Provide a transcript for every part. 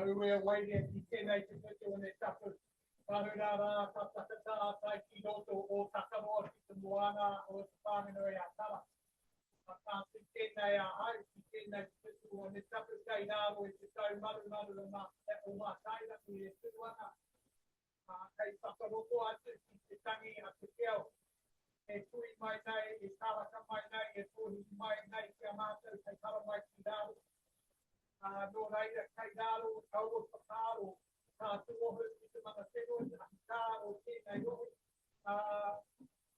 We're waiting to get a doing this stuff. Parurara, Takata, Taiki, Doto, or Takamo, Moana, or Famino Yatala. I can't think they are out, in that on the stuff is going out with the so mother and my side that we still want to. They suffer what the tangy at the kill. A free my day is Halaka my day, a free my night, Yamato, take out my Kidal. No later, Kaidalo, Togo, Paparo, Tuohus, Manasego, Taro, Kinayo,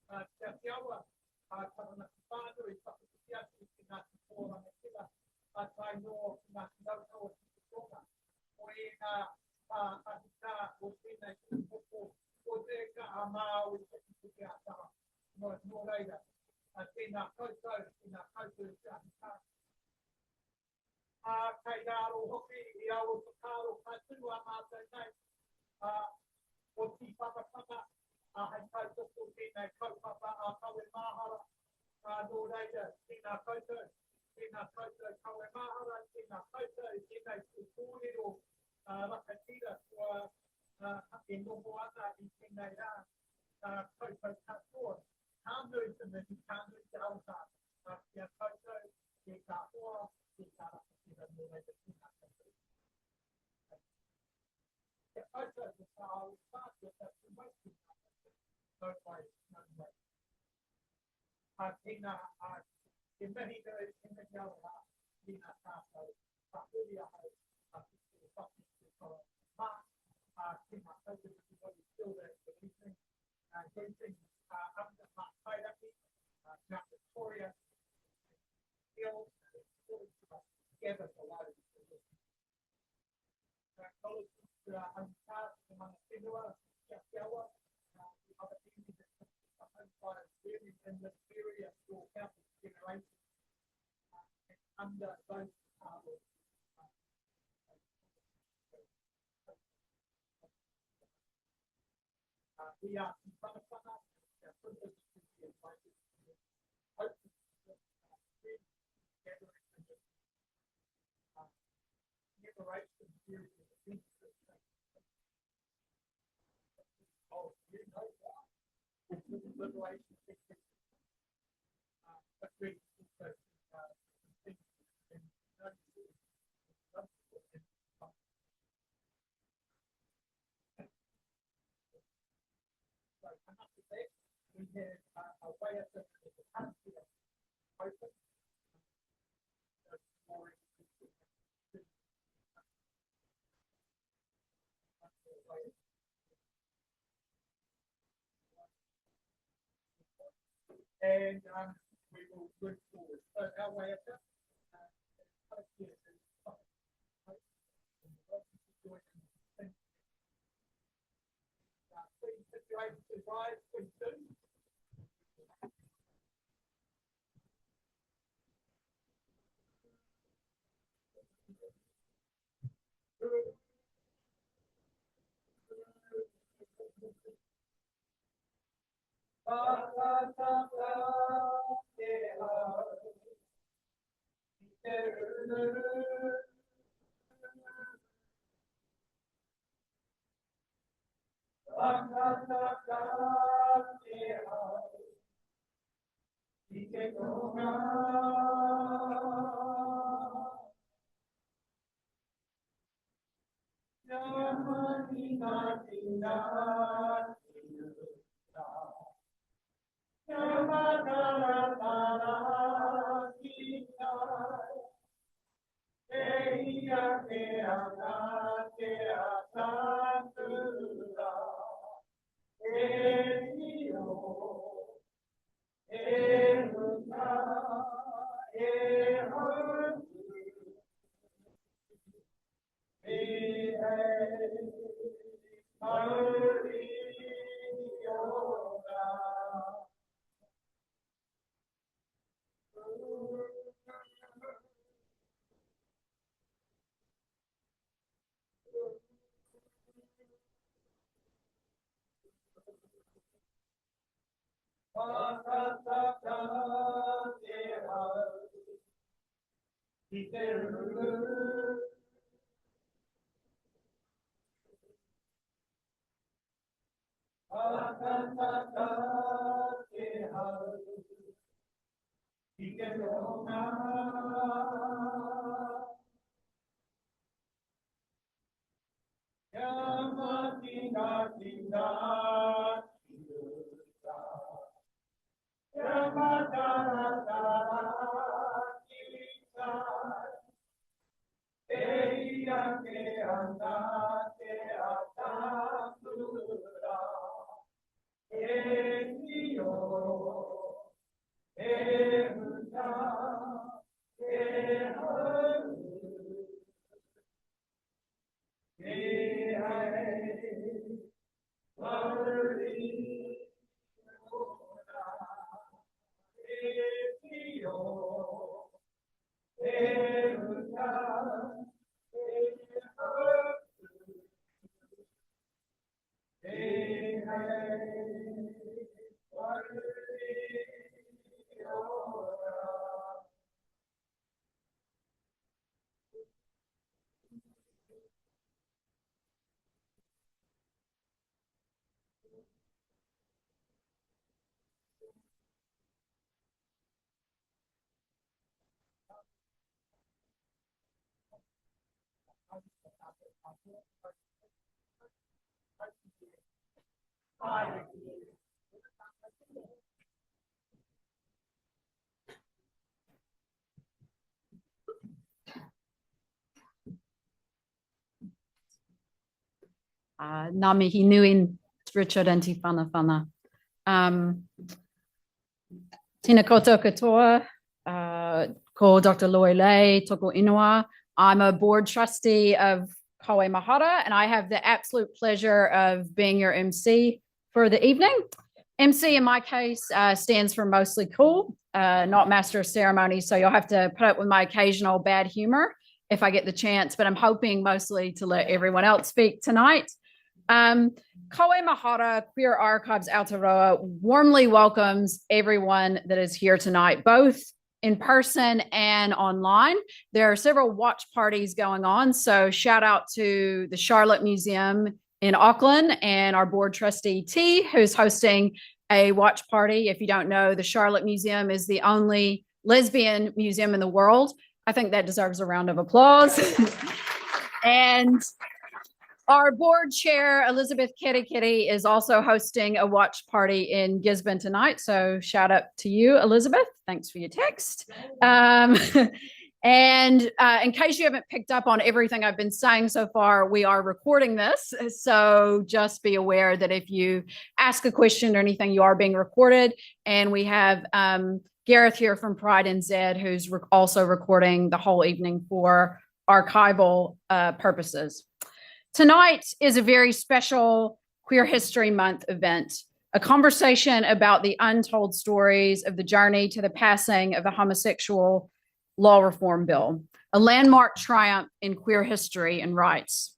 Tatiawa, Tamanapano, is not before on the killer, but I know not know Sona. When Atita was in a Bodega Ama with no later. I think not Koto, in a Koto, Kaidaro, Hoki, Yao, Takaro, Katu, Amata, or Papa, I tried to put in a Kopapa, Kawe Mahara, no later, Tina Koto, Kawe Mahara, Tina Koto, Tina Kupuri, Rakatida, in Moana, in Tina, Koto Kator, Kando, and then Kando, Delta, Koto, Kapua, Victoria, together a lot of and the period will help generation under those we are in front of liberation period Oh, you know what? It's the liberation system. But we also think in so I have to say, we had a way of the capacity of open. And we will move forward. So our way of that, please situation to rise, please do. Ngā mihi nui, Richard and Te Whana Whana. Tēnā koutou katoa, ko Dr. Loi Lei, toko ingoa. I'm a board trustee of Kawe Mahara, and I have the absolute pleasure of being your MC for the evening. MC in my case stands for mostly cool, not master of ceremonies, so you'll have to put up with my occasional bad humor if I get the chance, but I'm hoping mostly to let everyone else speak tonight. Kawe Mahara Queer Archives Aotearoa warmly welcomes everyone that is here tonight, both in person and online. There are several watch parties going on, so shout out to the Charlotte Museum in Auckland, and our board trustee T, who's hosting a watch party. If you don't know, the Charlotte Museum is the only lesbian museum in the world. I think that deserves a round of applause. And our board chair, Elizabeth Kitty, is also hosting a watch party in Gisborne tonight. So shout out to you, Elizabeth. Thanks for your text. And in case you haven't picked up on everything I've been saying so far, we are recording this. So just be aware that if you ask a question or anything, you are being recorded. And we have Gareth here from Pride NZ, who's also recording the whole evening for archival purposes. Tonight is a very special Queer History Month event, a conversation about the untold stories of the journey to the passing of the Homosexual Law Reform Bill, a landmark triumph in queer history and rights.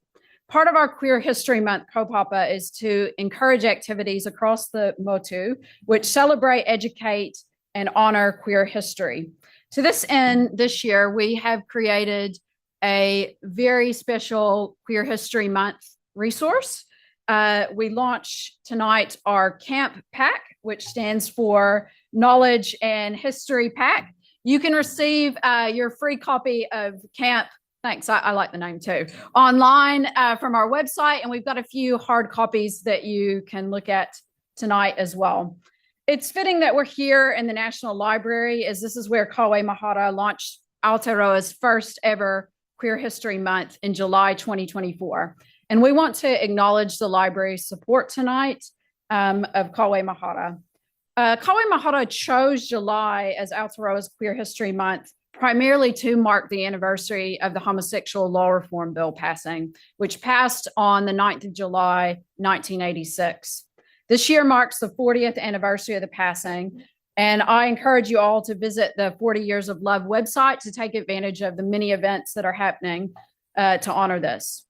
Part of our Queer History Month kaupapa is to encourage activities across the motu, which celebrate, educate, and honor queer history. To this end, this year, we have created a very special Queer History Month resource. We launch tonight our CAMP Pack, which stands for Knowledge and History Pack. You can receive your free copy of CAMP, thanks, I like the name too, online from our website, and we've got a few hard copies that you can look at tonight as well. It's fitting that we're here in the National Library, as this is where Kawe Mahara launched Aotearoa's first ever Queer History Month in July 2024. And we want to acknowledge the library's support tonight of Kawe Mahara. Kawe Mahara chose July as Aotearoa's Queer History Month primarily to mark the anniversary of the Homosexual Law Reform Bill passing, which passed on the 9th of July, 1986. This year marks the 40th anniversary of the passing, and I encourage you all to visit the 40 Years of Love website to take advantage of the many events that are happening to honor this.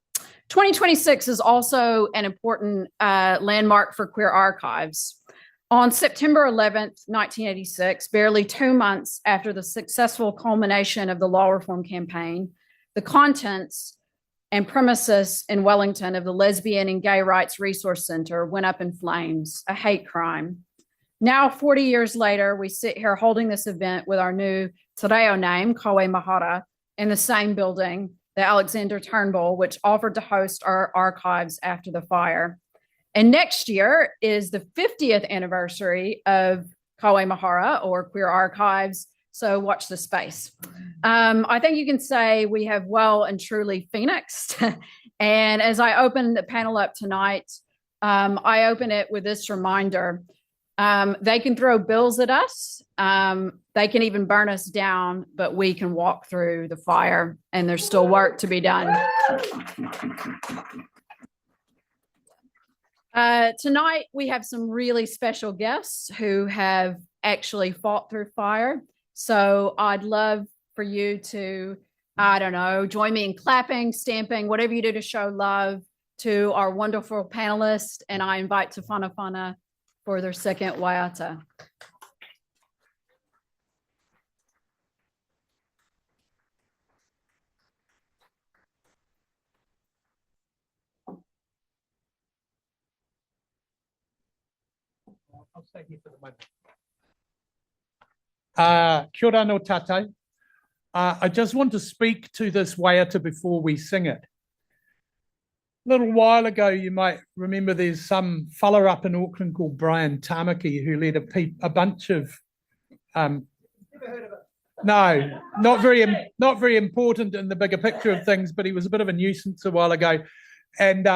2026 is also an important landmark for queer archives. On September 11th, 1986, barely 2 months after the successful culmination of the law reform campaign, the contents and premises in Wellington of the Lesbian and Gay Rights Resource Center went up in flames, a hate crime. Now, 40 years later, we sit here holding this event with our new te reo name, Kawe Mahara, in the same building, the Alexander Turnbull, which offered to host our archives after the fire. And next year is the 50th anniversary of Kawe Mahara, or Queer Archives, so watch the space. I think you can say we have well and truly phoenixed. And as I open the panel up tonight, I open it with this reminder. They can throw bills at us. They can even burn us down, but we can walk through the fire, and there's still work to be done. Tonight, we have some really special guests who have actually fought through fire. So I'd love for you to, I don't know, join me in clapping, stamping, whatever you do to show love to our wonderful panelists. And I invite Te Whanawhana for their second waiata. I'll stay here for the moment. Kia ora no tātou. I just want to speak to this waiata before we sing it. A little while ago, you might remember there's some fella up in Auckland called Brian Tamaki who led a bunch of Never heard of it. no, not very important in the bigger picture of things, but he was a bit of a nuisance a while ago, and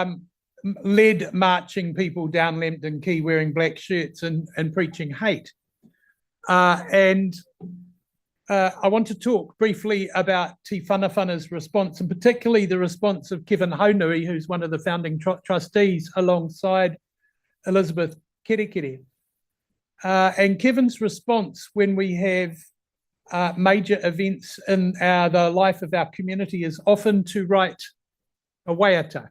led marching people down Lambton Quay wearing black shirts and preaching hate. I want to talk briefly about Te Whanawhana's response, and particularly the response of Kevin Haunui, who's one of the founding trustees alongside Elizabeth Kerekere. And Kevin's response when we have major events in the life of our community is often to write a waiata.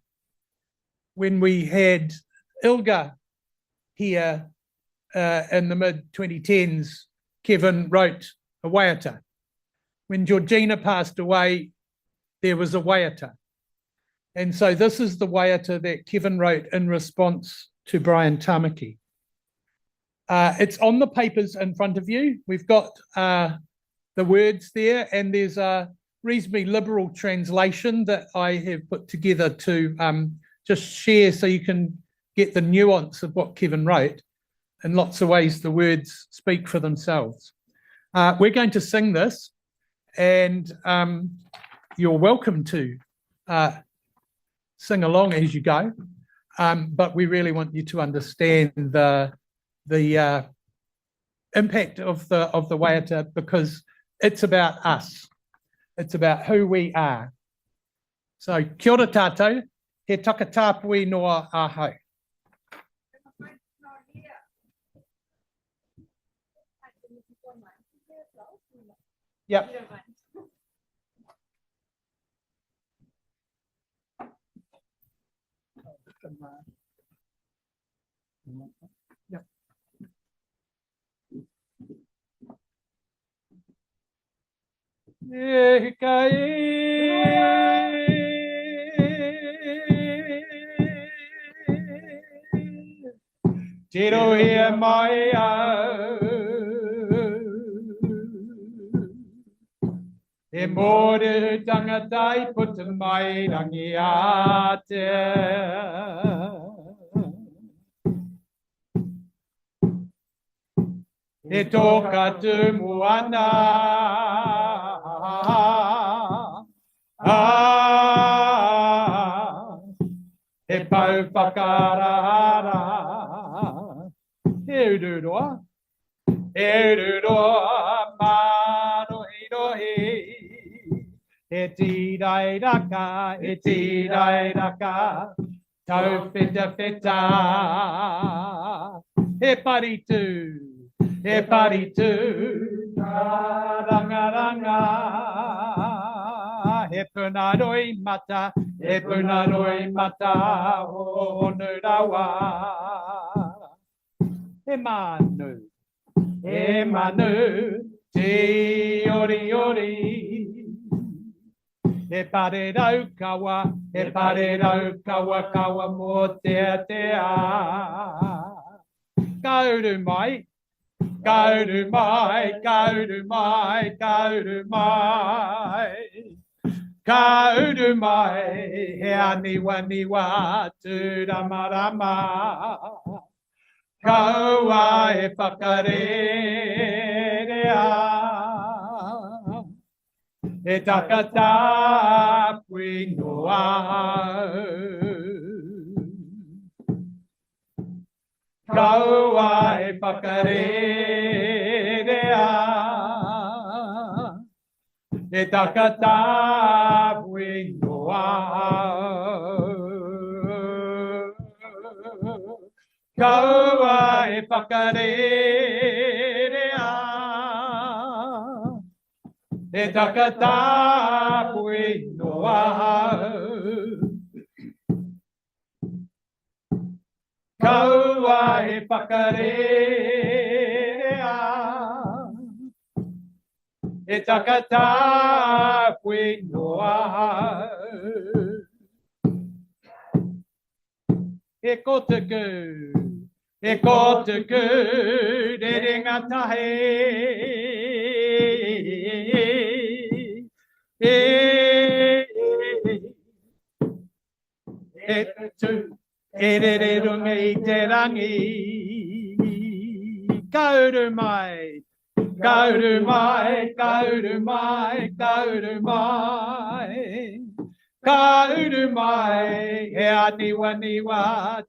When we had Ilga here in the mid-2010s, Kevin wrote a waiata. When Georgina passed away, there was a waiata. And so this is the waiata that Kevin wrote in response to Brian Tamaki. It's on the papers in front of you. We've got the words there, and there's a reasonably liberal translation that I have put together to just share so you can get the nuance of what Kevin wrote. In lots of ways, the words speak for themselves. We're going to sing this, and you're welcome to sing along as you go, but we really want you to understand the impact of the waiata, because it's about us. It's about who we are. So kia ora tātou, he takatapui noa ahau. Yep. Yep. Tiro ia mai au, e mōre tangatai puta mai rangi ate. E toka tu moana, e pau whakarara, e ururoa, marohi rohi, e tirai raka, tau whita whita, e paritu, ranga, he punaroi mata, o nurawa, e manu, te ori, e pare rau kawa, mo te kauru mai, he aniwa tu ramarama, kaua e whakarerea, e takata puingoa. Kaua e whakarerea, e takata puingoa. Kaua e whakarerea, e takata puingoa. Kaua e whakarerea, e takata puingoa. E kotuku, re ringa tahe, e re runga I te rangi, kauru mai, he aniwa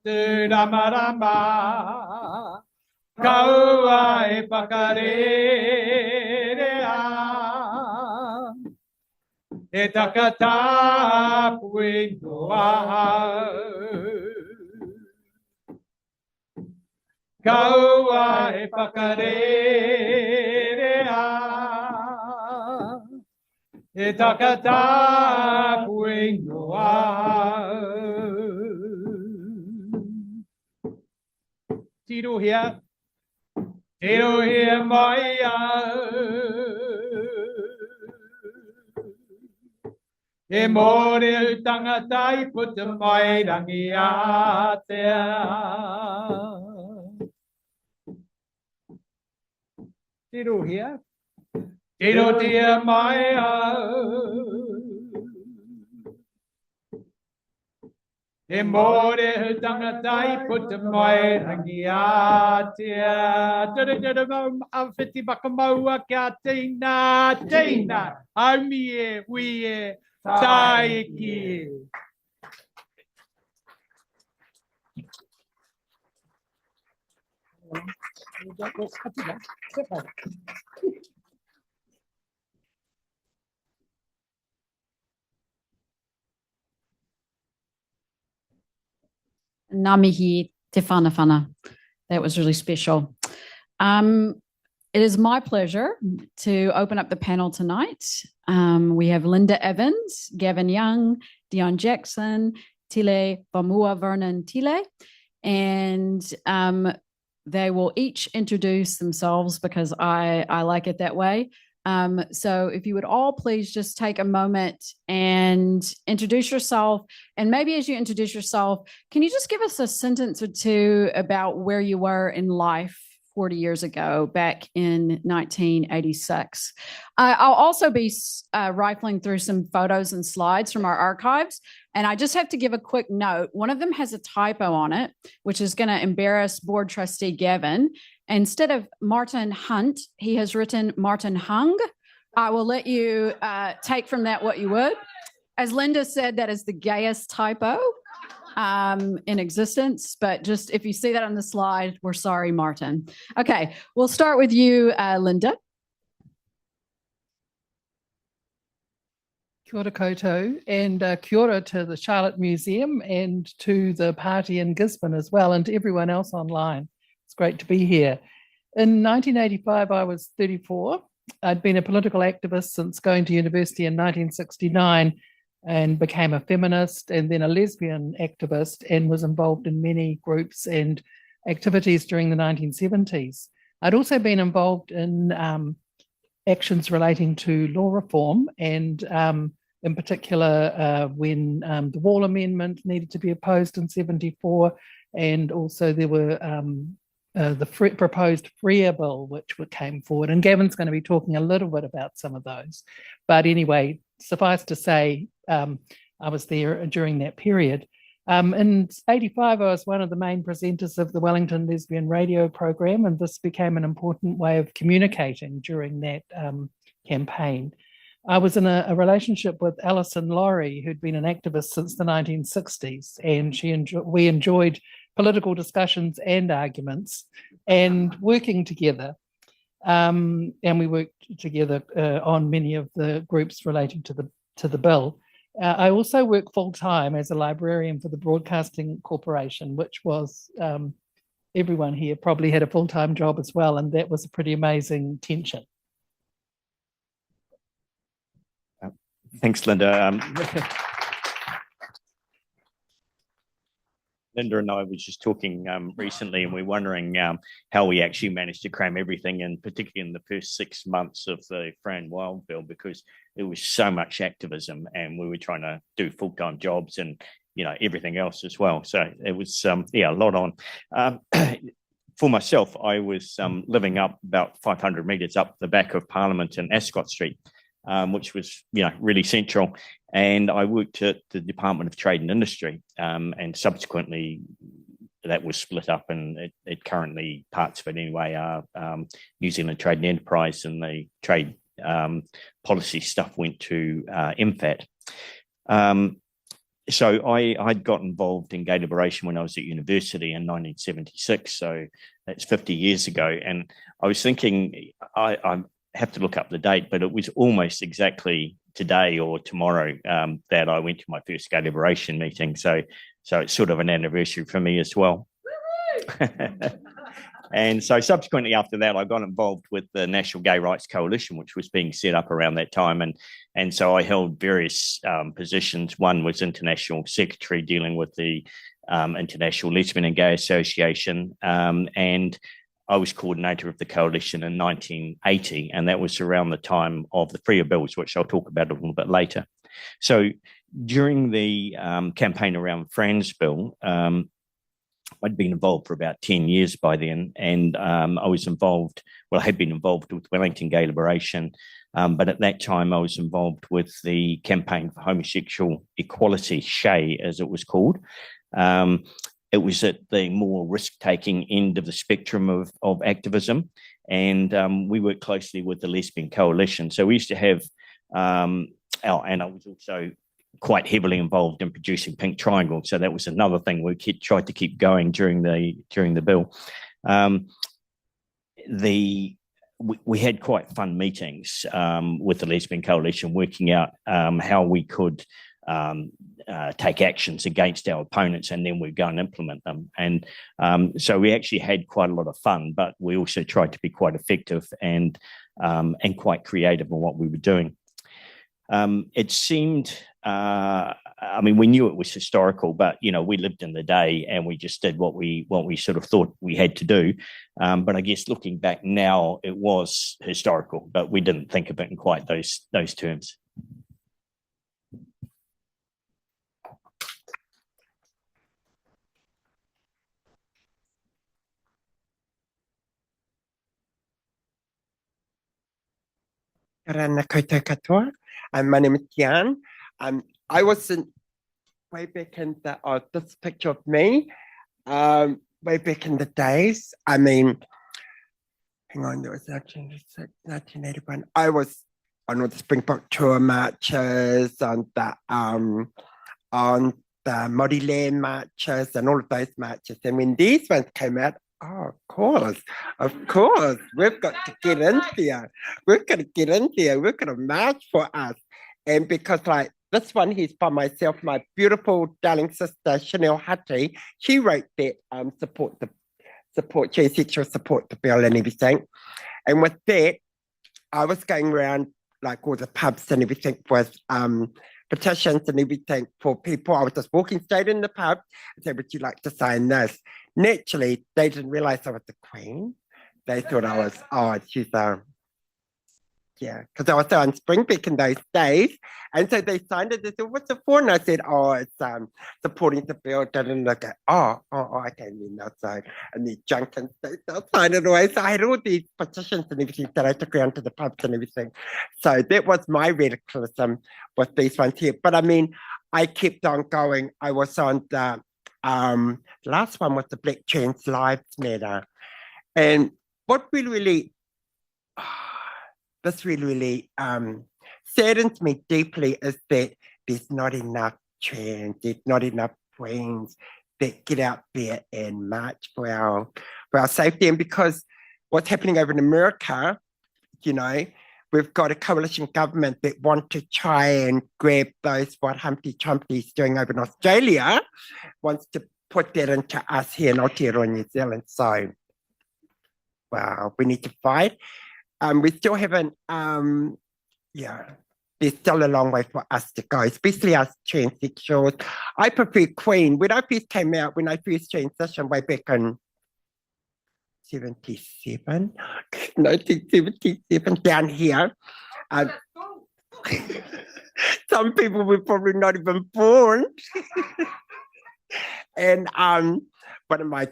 tu ramarama, kaua e whakarerea, e takata puingoa. Kaua e whakarerea, e takata puingoa. Tirohia mai au, E more tangatai puta mai rangi Aotearoa. Tiro here. Tiro tia mai au. E more tangatai puta mai rangi Aotearoa. Tere mau awhiti whakamaua kia tina, tina. Aumi e, wi e, tai ki. Ngā mihi te whanawhana. That was really special. It is my pleasure to open up the panel tonight. We have Linda Evans, Gavin Young, Dion Jackson, Tile Vamaua Vernon Tile, and they will each introduce themselves because I like it that way. So if you would all please just take a moment and introduce yourself. And maybe as you introduce yourself, can you just give us a sentence or two about where you were in life 40 years ago, back in 1986? I'll also be rifling through some photos and slides from our archives. And I just have to give a quick note. One of them has a typo on it, which is going to embarrass board trustee Gavin. Instead of Martin Hunt, he has written Martin Hung. I will let you take from that what you would. As Linda said, that is the gayest typo in existence, but just if you see that on the slide, we're sorry, Martin. Okay, we'll start with you, Linda. Kia ora koutou, and kia ora to the Charlotte Museum and to the party in Gisborne as well, and to everyone else online. It's great to be here. In 1985, I was 34. I'd been a political activist since going to university in 1969 and became a feminist and then a lesbian activist and was involved in many groups and activities during the 1970s. I'd also been involved in actions relating to law reform and in particular when the Wall Amendment needed to be opposed in 74, and also there were the proposed Freer Bill, which came forward. And Gavin's going to be talking a little bit about some of those. But anyway, suffice to say, I was there during that period. In 85, I was one of the main presenters of the Wellington Lesbian Radio program, and this became an important way of communicating during that campaign. I was in a relationship with Alison Laurie, who'd been an activist since the 1960s, and we enjoyed political discussions and arguments and working together. And we worked together on many of the groups relating to the bill. I also work full-time as a librarian for the Broadcasting Corporation, which was, everyone here probably had a full-time job as well, and that was a pretty amazing tension. Thanks, Linda. Linda and I was just talking recently, and we're wondering how we actually managed to cram everything in, particularly in the first 6 months of the Fran Wild Bill, because there was so much activism, and we were trying to do full-time jobs and everything else as well. So it was a lot on. For myself, I was living up about 500 metres up the back of Parliament in Ascot Street, which was really central. And I worked at the Department of Trade and Industry, and subsequently that was split up, and it currently, parts of it anyway, are New Zealand Trade and Enterprise, and the trade policy stuff went to MFAT. So I'd got involved in gay liberation when I was at university in 1976, so that's 50 years ago. And I was thinking, I have to look up the date, but it was almost exactly today or tomorrow that I went to my first gay liberation meeting. So it's sort of an anniversary for me as well. And so subsequently after that, I got involved with the National Gay Rights Coalition, which was being set up around that time. And so I held various positions. One was International Secretary, dealing with the International Lesbian and Gay Association. And I was coordinator of the coalition in 1980, and that was around the time of the Freer Bills, which I'll talk about a little bit later. So during the campaign around Fran's bill, I'd been involved for about 10 years by then, and I was involved, well, I had been involved with Wellington Gay Liberation, but at that time I was involved with the campaign for homosexual equality, SHE as it was called. It was at the more risk-taking end of the spectrum of activism, and we worked closely with the Lesbian Coalition. So we used to have, and I was also quite heavily involved in producing Pink Triangle. So that was another thing we tried to keep going during the bill. We had quite fun meetings with the Lesbian Coalition, working out how we could take actions against our opponents, and then we'd go and implement them. And so we actually had quite a lot of fun, but we also tried to be quite effective and quite creative in what we were doing. It seemed, I mean, we knew it was historical, but, you know, we lived in the day and we just did what we sort of thought we had to do. But I guess looking back now, it was historical, but we didn't think of it in quite those terms. Karana koutou katoa. My name is Jan. I was way back in this picture of me, way back in the days. I mean, hang on, there was 1981. I was on all the Springbok tour marches, on the Māori land marches, and all of those marches. And when these ones came out, oh, of course, we've got to get in there. We've got to get in there. We've got to march for us. And because like this one here's by myself, my beautiful darling sister, Chanel Hati, she wrote that sexual support the bill and everything. And with that, I was going around like all the pubs and everything with petitions and everything for people. I was just walking straight in the pub and said, would you like to sign this? Naturally, they didn't realize I was the Queen. They thought I was, she's yeah, because I was so on Springbok in those days. And so they signed it. They said, what's it for? And I said, oh, it's supporting the bill. And look at, okay, then they'll sign. And the Junkin States, they'll sign it away. So I had all these petitions and everything that I took around to the pubs and everything. So that was my radicalism with these ones here. But I mean, I kept on going. I was on the last one was the Black Trans Lives Matter. And what really this really saddens me deeply is that there's not enough trans, there's not enough Queens that get out there and march for our safety. And because what's happening over in America, you know, we've got a coalition government that want to try and grab those what Humpty Dumpty's doing over in Australia, wants to put that into us here in Aotearoa, New Zealand. So, wow, we need to fight. We still haven't, there's still a long way for us to go, especially us transsexuals. I prefer Queen. When I first came out, when I first transitioned way back in 1977, down here, some people were probably not even born. And one of my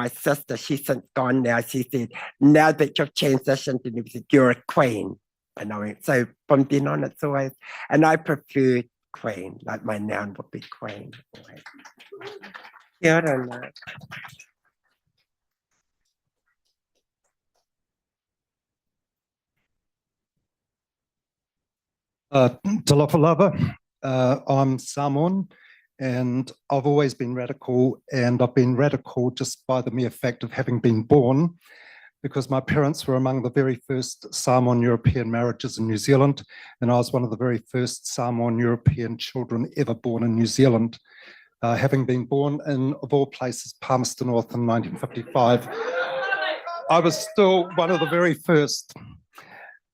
sisters, she's since gone now, she said, now that you've transitioned and everything, you're a Queen. And I went, so from then on, it's always, and I prefer Queen, like my noun would be Queen. Yeah, I don't know. Talofa lava. I'm Samoan, and I've always been radical, and I've been radical just by the mere fact of having been born, because my parents were among the very first Samoan European marriages in New Zealand, and I was one of the very first Samoan European children ever born in New Zealand, having been born in, of all places, Palmerston North in 1955. I was still one of the very first.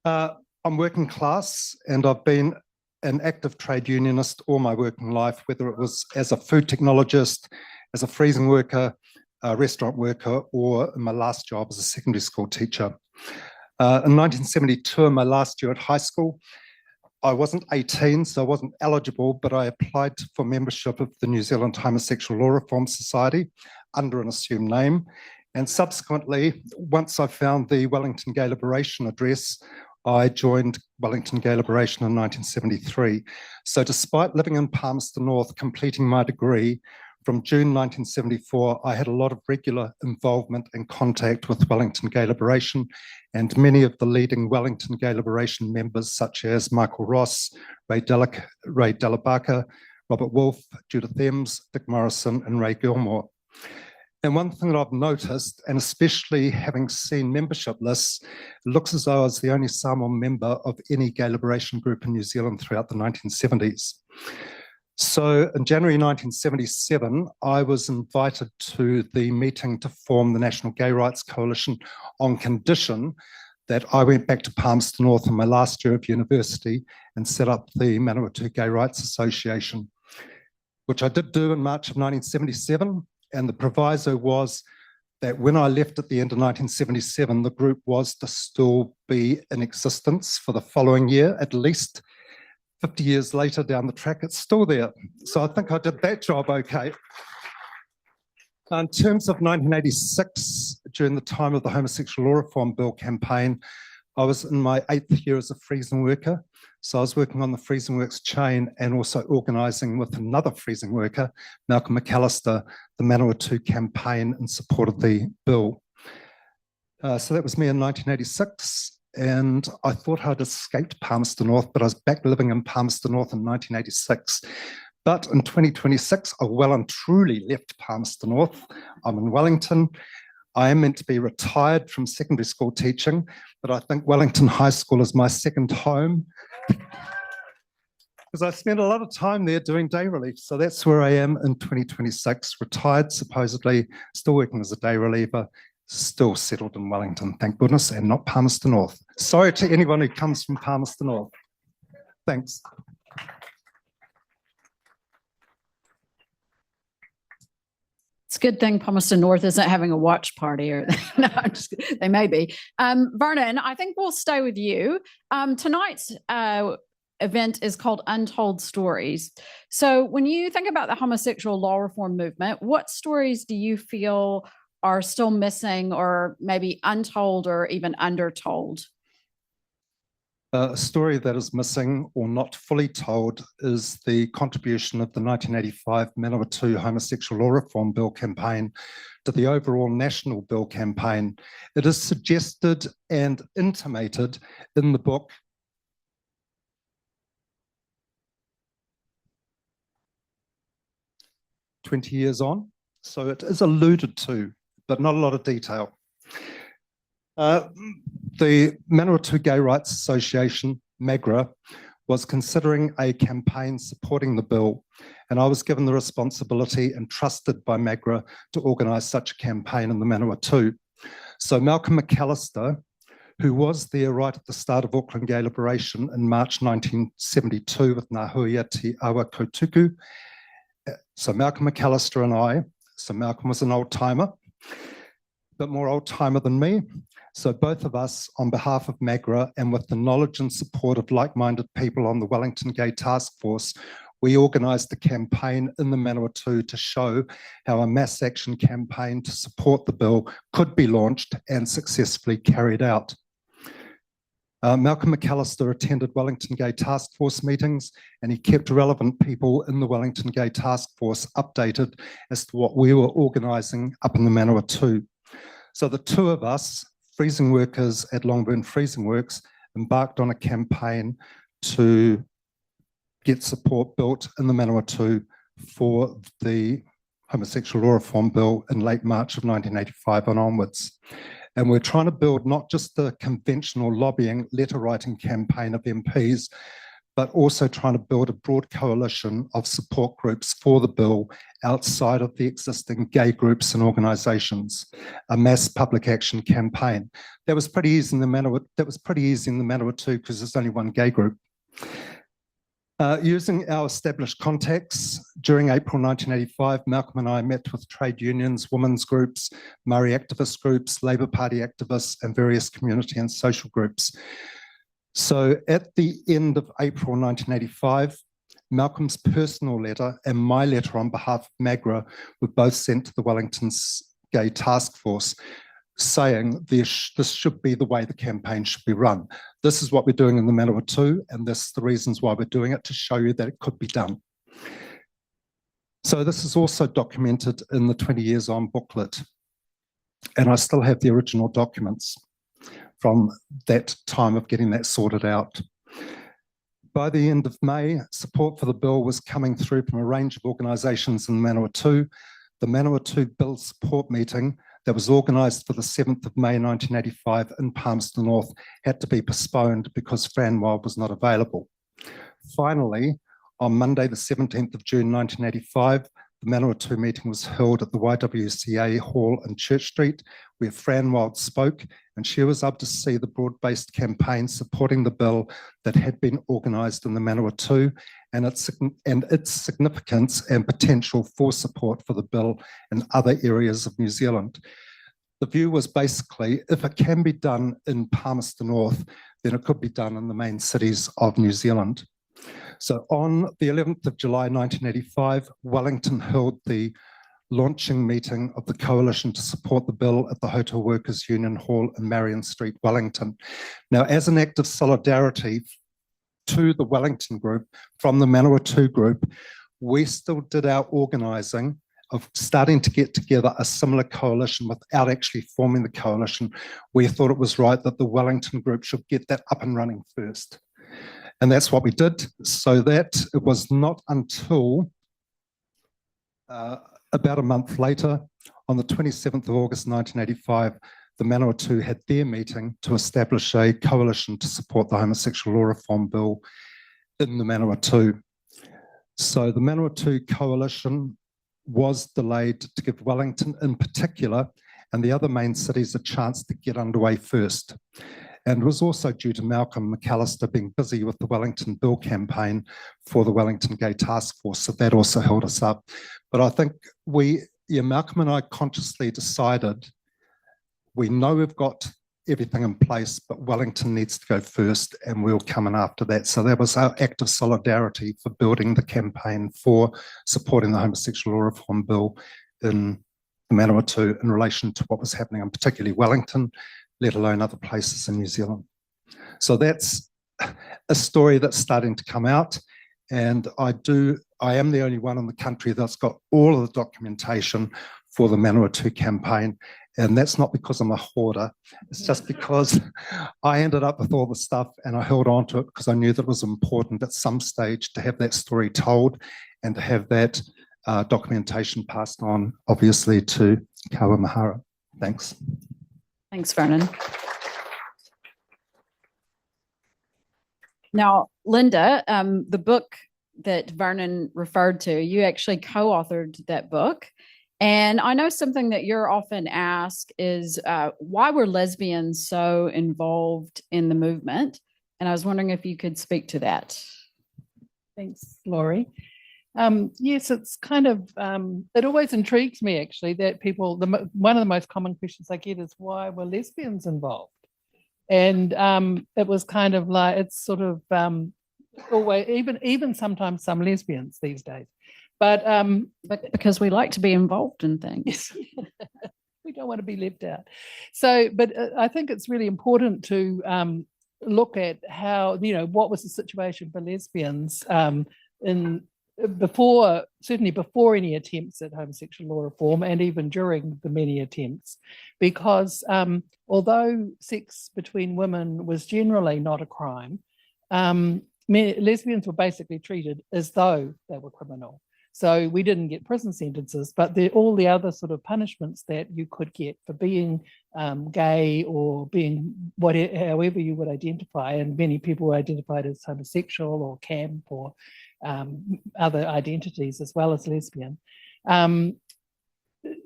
I'm working class, and I've been an active trade unionist all my working life, whether it was as a food technologist, as a freezing worker, a restaurant worker, or in my last job as a secondary school teacher. In 1972, in my last year at high school, I wasn't 18, so I wasn't eligible, but I applied for membership of the New Zealand Homosexual Law Reform Society under an assumed name. And subsequently, once I found the Wellington Gay Liberation address, I joined Wellington Gay Liberation in 1973. So despite living in Palmerston North, completing my degree, from June 1974, I had a lot of regular involvement and contact with Wellington Gay Liberation and many of the leading Wellington Gay Liberation members, such as Michael Ross, Ray Delabaka, Robert Wolfe, Judith Ems, Dick Morrison, and Ray Gilmore. And one thing that I've noticed, and especially having seen membership lists, it looks as though I was the only Samoan member of any gay liberation group in New Zealand throughout the 1970s. So in January 1977, I was invited to the meeting to form the National Gay Rights Coalition on condition that I went back to Palmerston North in my last year of university and set up the Manawatu Gay Rights Association, which I did do in March of 1977. And the proviso was that when I left at the end of 1977, the group was to still be in existence for the following year, at least 50 years later down the track, it's still there. So I think I did that job okay. In terms of 1986, during the time of the Homosexual Law Reform Bill campaign, I was in my 8th year as a freezing worker. So I was working on the freezing works chain and also organising with another freezing worker, Malcolm McAllister, the Manawatu campaign in support of the bill. So that was me in 1986. And I thought I'd escaped Palmerston North, but I was back living in Palmerston North in 1986. But in 2026, I well and truly left Palmerston North. I'm in Wellington. I am meant to be retired from secondary school teaching, but I think Wellington High School is my second home because I spent a lot of time there doing day relief. So that's where I am in 2026, retired supposedly, still working as a day reliever, still settled in Wellington, thank goodness, and not Palmerston North. Sorry to anyone who comes from Palmerston North. Thanks. It's a good thing Palmerston North isn't having a watch party, or no, they may be. Vernon, I think we'll stay with you. Tonight's event is called Untold Stories. So when you think about the homosexual law reform movement, what stories do you feel are still missing or maybe untold or even undertold? A story that is missing or not fully told is the contribution of the 1985 Manawatu Homosexual Law Reform Bill campaign to the overall national bill campaign. It is suggested and intimated in the book "20 Years On." So it is alluded to, but not a lot of detail. The Manawatu Gay Rights Association, MAGRA, was considering a campaign supporting the bill, and I was given the responsibility and trusted by MAGRA to organise such a campaign in the Manawatu. So Malcolm McAllister, who was there right at the start of Auckland Gay Liberation in March 1972 with Ngā Hui Te Awa Kotuku, so Malcolm McAllister and I, so Malcolm was an old-timer, but more old-timer than me. So both of us, on behalf of MAGRA and with the knowledge and support of like-minded people on the Wellington Gay Task Force, we organised a campaign in the Manawatu to show how a mass action campaign to support the bill could be launched and successfully carried out. Malcolm McAllister attended Wellington Gay Task Force meetings, and he kept relevant people in the Wellington Gay Task Force updated as to what we were organising up in the Manawatu. So the two of us, freezing workers at Longburn Freezing Works, embarked on a campaign to get support built in the Manawatu for the Homosexual Law Reform Bill in late March of 1985 and onwards. And we're trying to build not just the conventional lobbying, letter writing campaign of MPs, but also trying to build a broad coalition of support groups for the bill outside of the existing gay groups and organisations, a mass public action campaign. That was pretty easy in the Manawatu because there's only one gay group. Using our established contacts, during April 1985, Malcolm and I met with trade unions, women's groups, Māori activist groups, Labour Party activists, and various community and social groups. So at the end of April 1985, Malcolm's personal letter and my letter on behalf of Magra were both sent to the Wellington's Gay Task Force, saying this should be the way the campaign should be run. This is what we're doing in the Manawatu, and this is the reasons why we're doing it, to show you that it could be done. So this is also documented in the 20 Years On booklet, and I still have the original documents from that time of getting that sorted out. By the end of May, support for the bill was coming through from a range of organisations in Manawatu. The Manawatu Bill Support Meeting that was organised for the 7th of May 1985 in Palmerston North had to be postponed because Fran Wild was not available. Finally, on Monday the 17th of June 1985, the Manawatu meeting was held at the YWCA Hall in Church Street, where Fran Wild spoke, and she was able to see the broad-based campaign supporting the bill that had been organised in the Manawatu, and its significance and potential for support for the bill in other areas of New Zealand. The view was basically, if it can be done in Palmerston North, then it could be done in the main cities of New Zealand. So on the 11th of July 1985, Wellington held the launching meeting of the coalition to support the bill at the Hotel Workers Union Hall in Marion Street, Wellington. Now, as an act of solidarity to the Wellington group from the Manawatu group, we still did our organising of starting to get together a similar coalition without actually forming the coalition. We thought it was right that the Wellington group should get that up and running first. And that's what we did, so that it was not until about a month later, on the 27th of August 1985, the Manawatu had their meeting to establish a coalition to support the Homosexual Law Reform Bill in the Manawatu. So the Manawatu coalition was delayed to give Wellington in particular and the other main cities a chance to get underway first. And was also due to Malcolm McAllister being busy with the Wellington Bill campaign for the Wellington Gay Task Force, so that also held us up. But I think Malcolm and I consciously decided, we know we've got everything in place, but Wellington needs to go first and we'll come in after that. So that was our act of solidarity for building the campaign for supporting the Homosexual Law Reform Bill in the Manawatu in relation to what was happening, and particularly Wellington, let alone other places in New Zealand. So that's a story that's starting to come out, and I am the only one in the country that's got all of the documentation for the Manawatu campaign, and that's not because I'm a hoarder, it's just because I ended up with all the stuff and I held on to it because I knew that it was important at some stage to have that story told and to have that documentation passed on, obviously, to Kawe Mahara. Thanks. Thanks, Vernon. Now, Linda, the book that Vernon referred to, you actually co-authored that book. And I know something that you're often asked is why were lesbians so involved in the movement? And I was wondering if you could speak to that. Thanks, Laurie. Yes, it's kind of, it always intrigues me actually that people, one of the most common questions I get is why were lesbians involved? And it was kind of like, it's sort of always, even sometimes some lesbians these days. But because we like to be involved in things. We don't want to be left out. So, but I think it's really important to look at how, what was the situation for lesbians certainly before any attempts at homosexual law reform, and even during the many attempts, because although sex between women was generally not a crime, lesbians were basically treated as though they were criminal. So we didn't get prison sentences, but all the other sort of punishments that you could get for being gay or being however you would identify, and many people were identified as homosexual or camp or other identities as well as lesbian.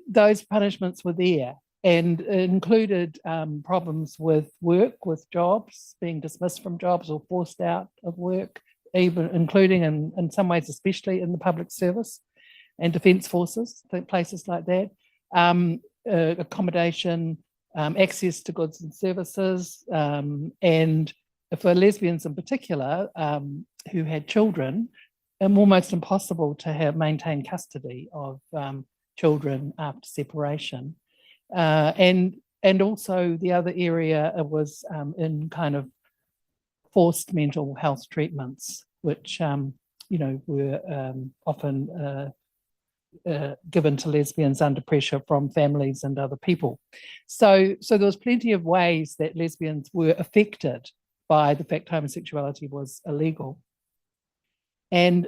Those punishments were there and included problems with work, with jobs, being dismissed from jobs or forced out of work, even including in some ways, especially in the public service and defence forces, places like that, accommodation, access to goods and services, and for lesbians in particular, who had children, almost impossible to maintain custody of children after separation. And also the other area was in kind of forced mental health treatments, which were often given to lesbians under pressure from families and other people. So there was plenty of ways that lesbians were affected by the fact homosexuality was illegal. And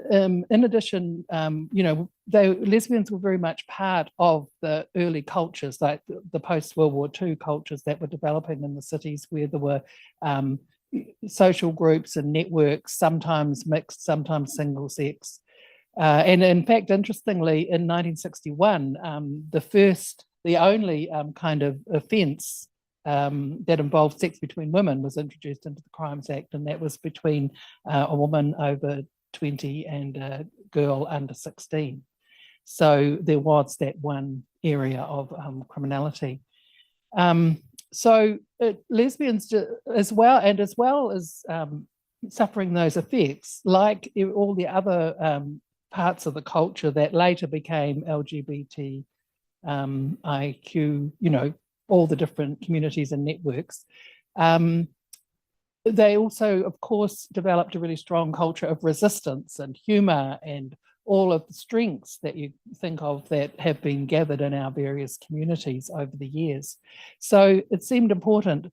in addition, lesbians were very much part of the early cultures, like the post-World War II cultures that were developing in the cities, where there were social groups and networks, sometimes mixed, sometimes single sex. And in fact, interestingly, in 1961, the only kind of offence that involved sex between women was introduced into the Crimes Act, and that was between a woman over 20 and a girl under 16. So there was that one area of criminality. Lesbians, as well as suffering those effects, like all the other parts of the culture that later became LGBT, IQ, all the different communities and networks, they also, of course, developed a really strong culture of resistance and humour and all of the strengths that you think of that have been gathered in our various communities over the years. So it seemed important.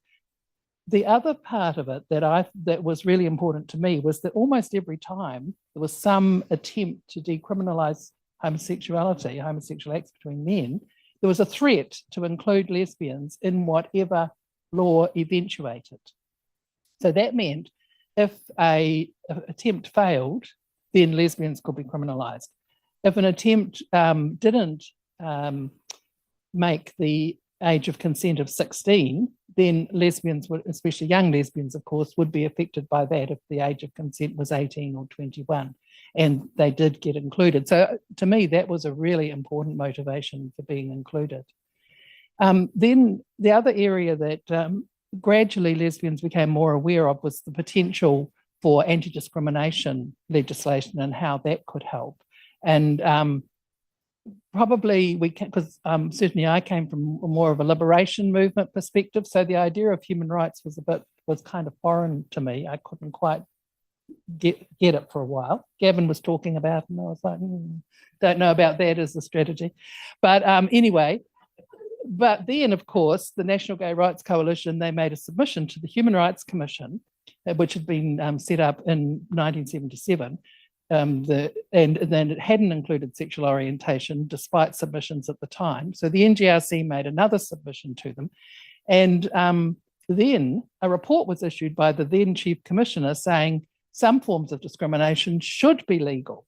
The other part of it that was really important to me was that almost every time there was some attempt to decriminalise homosexuality, homosexual acts between men, there was a threat to include lesbians in whatever law eventuated. So that meant if an attempt failed, then lesbians could be criminalised. If an attempt didn't make the age of consent of 16, then lesbians, especially young lesbians, of course, would be affected by that if the age of consent was 18 or 21. And they did get included. So to me, that was a really important motivation for being included. Then the other area that gradually lesbians became more aware of was the potential for anti-discrimination legislation and how that could help. And probably we can, because certainly I came from more of a liberation movement perspective, so the idea of human rights was kind of foreign to me. I couldn't quite get it for a while. Gavin was talking about it and I was like, don't know about that as a strategy. But anyway, but then, of course, the National Gay Rights Coalition, they made a submission to the Human Rights Commission, which had been set up in 1977, and then it hadn't included sexual orientation despite submissions at the time. So the NGRC made another submission to them. And then a report was issued by the then Chief Commissioner saying some forms of discrimination should be legal.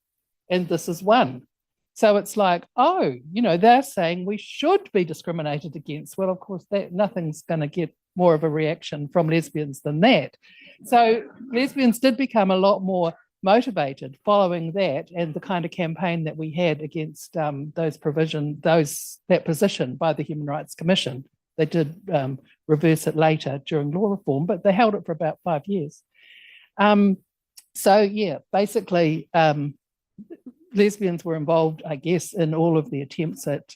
And this is one. So it's like, oh, they're saying we should be discriminated against. Well, of course, nothing's going to get more of a reaction from lesbians than that. So lesbians did become a lot more motivated following that and the kind of campaign that we had against that position by the Human Rights Commission. They did reverse it later during law reform, but they held it for about 5 years. So yeah, basically, lesbians were involved, I guess, in all of the attempts at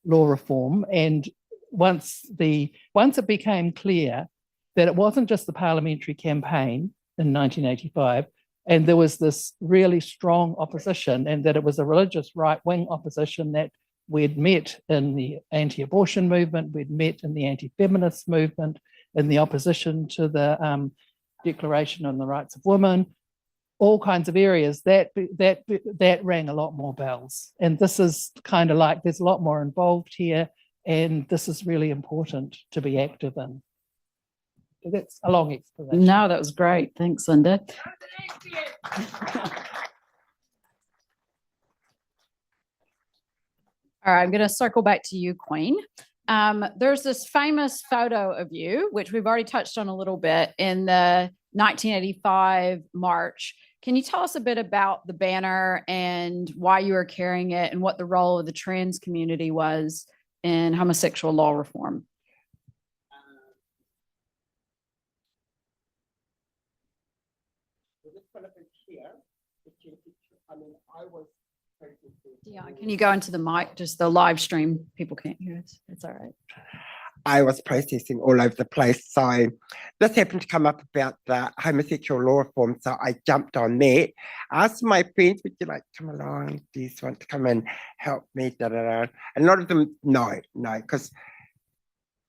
law reform. And once it became clear that it wasn't just the parliamentary campaign in 1985, and there was this really strong opposition, and that it was a religious right-wing opposition that we'd met in the anti-abortion movement, we'd met in the anti-feminist movement, in the opposition to the Declaration on the Rights of Women, all kinds of areas, that rang a lot more bells. And this is kind of like, there's a lot more involved here, and this is really important to be active in. So that's a long explanation. No, that was great. Thanks, Linda. All right, I'm going to circle back to you, Queen. There's this famous photo of you, which we've already touched on a little bit, in the 1985 March. Can you tell us a bit about the banner and why you were carrying it and what the role of the trans community was in homosexual law reform? I mean, I was protesting. Yeah, can you go into the mic? Just the live stream, people can't hear us. It's all right. I was protesting all over the place. So this happened to come up about the homosexual law reform. So I jumped on that, asked my friends, would you like to come along? Do you want to come and help me? Da, da, da. And a lot of them, no, because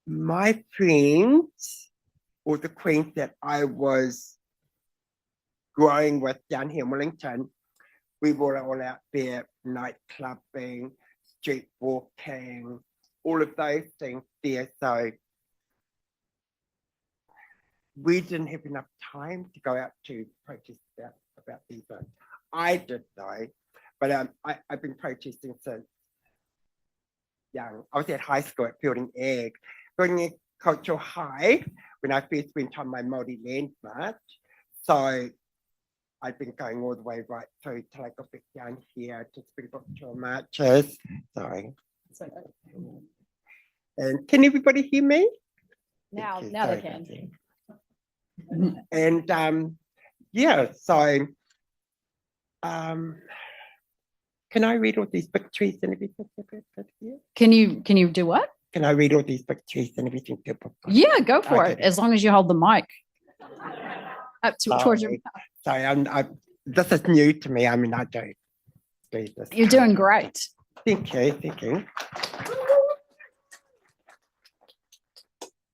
my friends, or the queens that I was growing with down here in Wellington, we were all out there night clubbing, street walking, all of those things there. So we didn't have enough time to go out to protest about these things. I did though, but I've been protesting since young. I was at high school at Fielding Ag, Cultural High, when I first went on my Māori land march. So I've been going all the way right through till I got back down here to Springbok Tour marches. Sorry. And can everybody hear me? Now, Okay, now they sorry. can. And yeah, so can I read all these victories and everything? Can you do what? Can I read all these victories and everything? Yeah, go for it. Okay. As long as you hold the mic up towards your. Sorry, this is new to me. I mean, I don't do this. You're doing great. Thank you, thank you.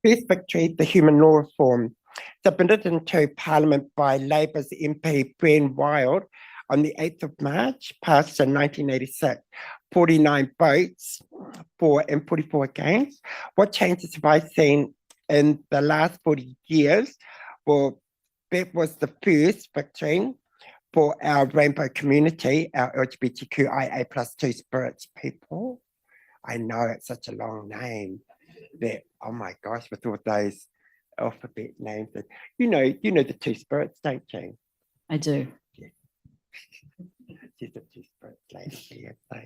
First victory, the human law reform, submitted into Parliament by Labour's MP Bren Wild on the 8th of March, passed in 1986, 49 votes for and 44 against. What changes have I seen in the last 40 years? Well, that was the first victory for our rainbow community, our LGBTQIA plus two spirits people. I know it's such a long name that, oh my gosh, with all those alphabet names, that you know the two spirits, don't you? I do. She's a two spirits lady here, so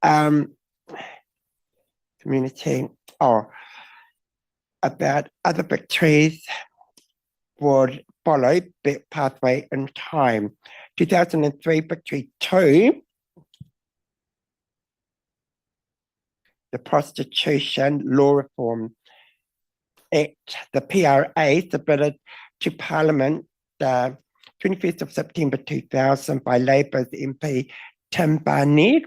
yeah. Community. Oh, about other victories would follow that pathway in time. 2003 victory 2, the Prostitution Law Reform Act, the PRA, submitted to Parliament the 21st of September 2000 by Labour's MP Tim Barnett,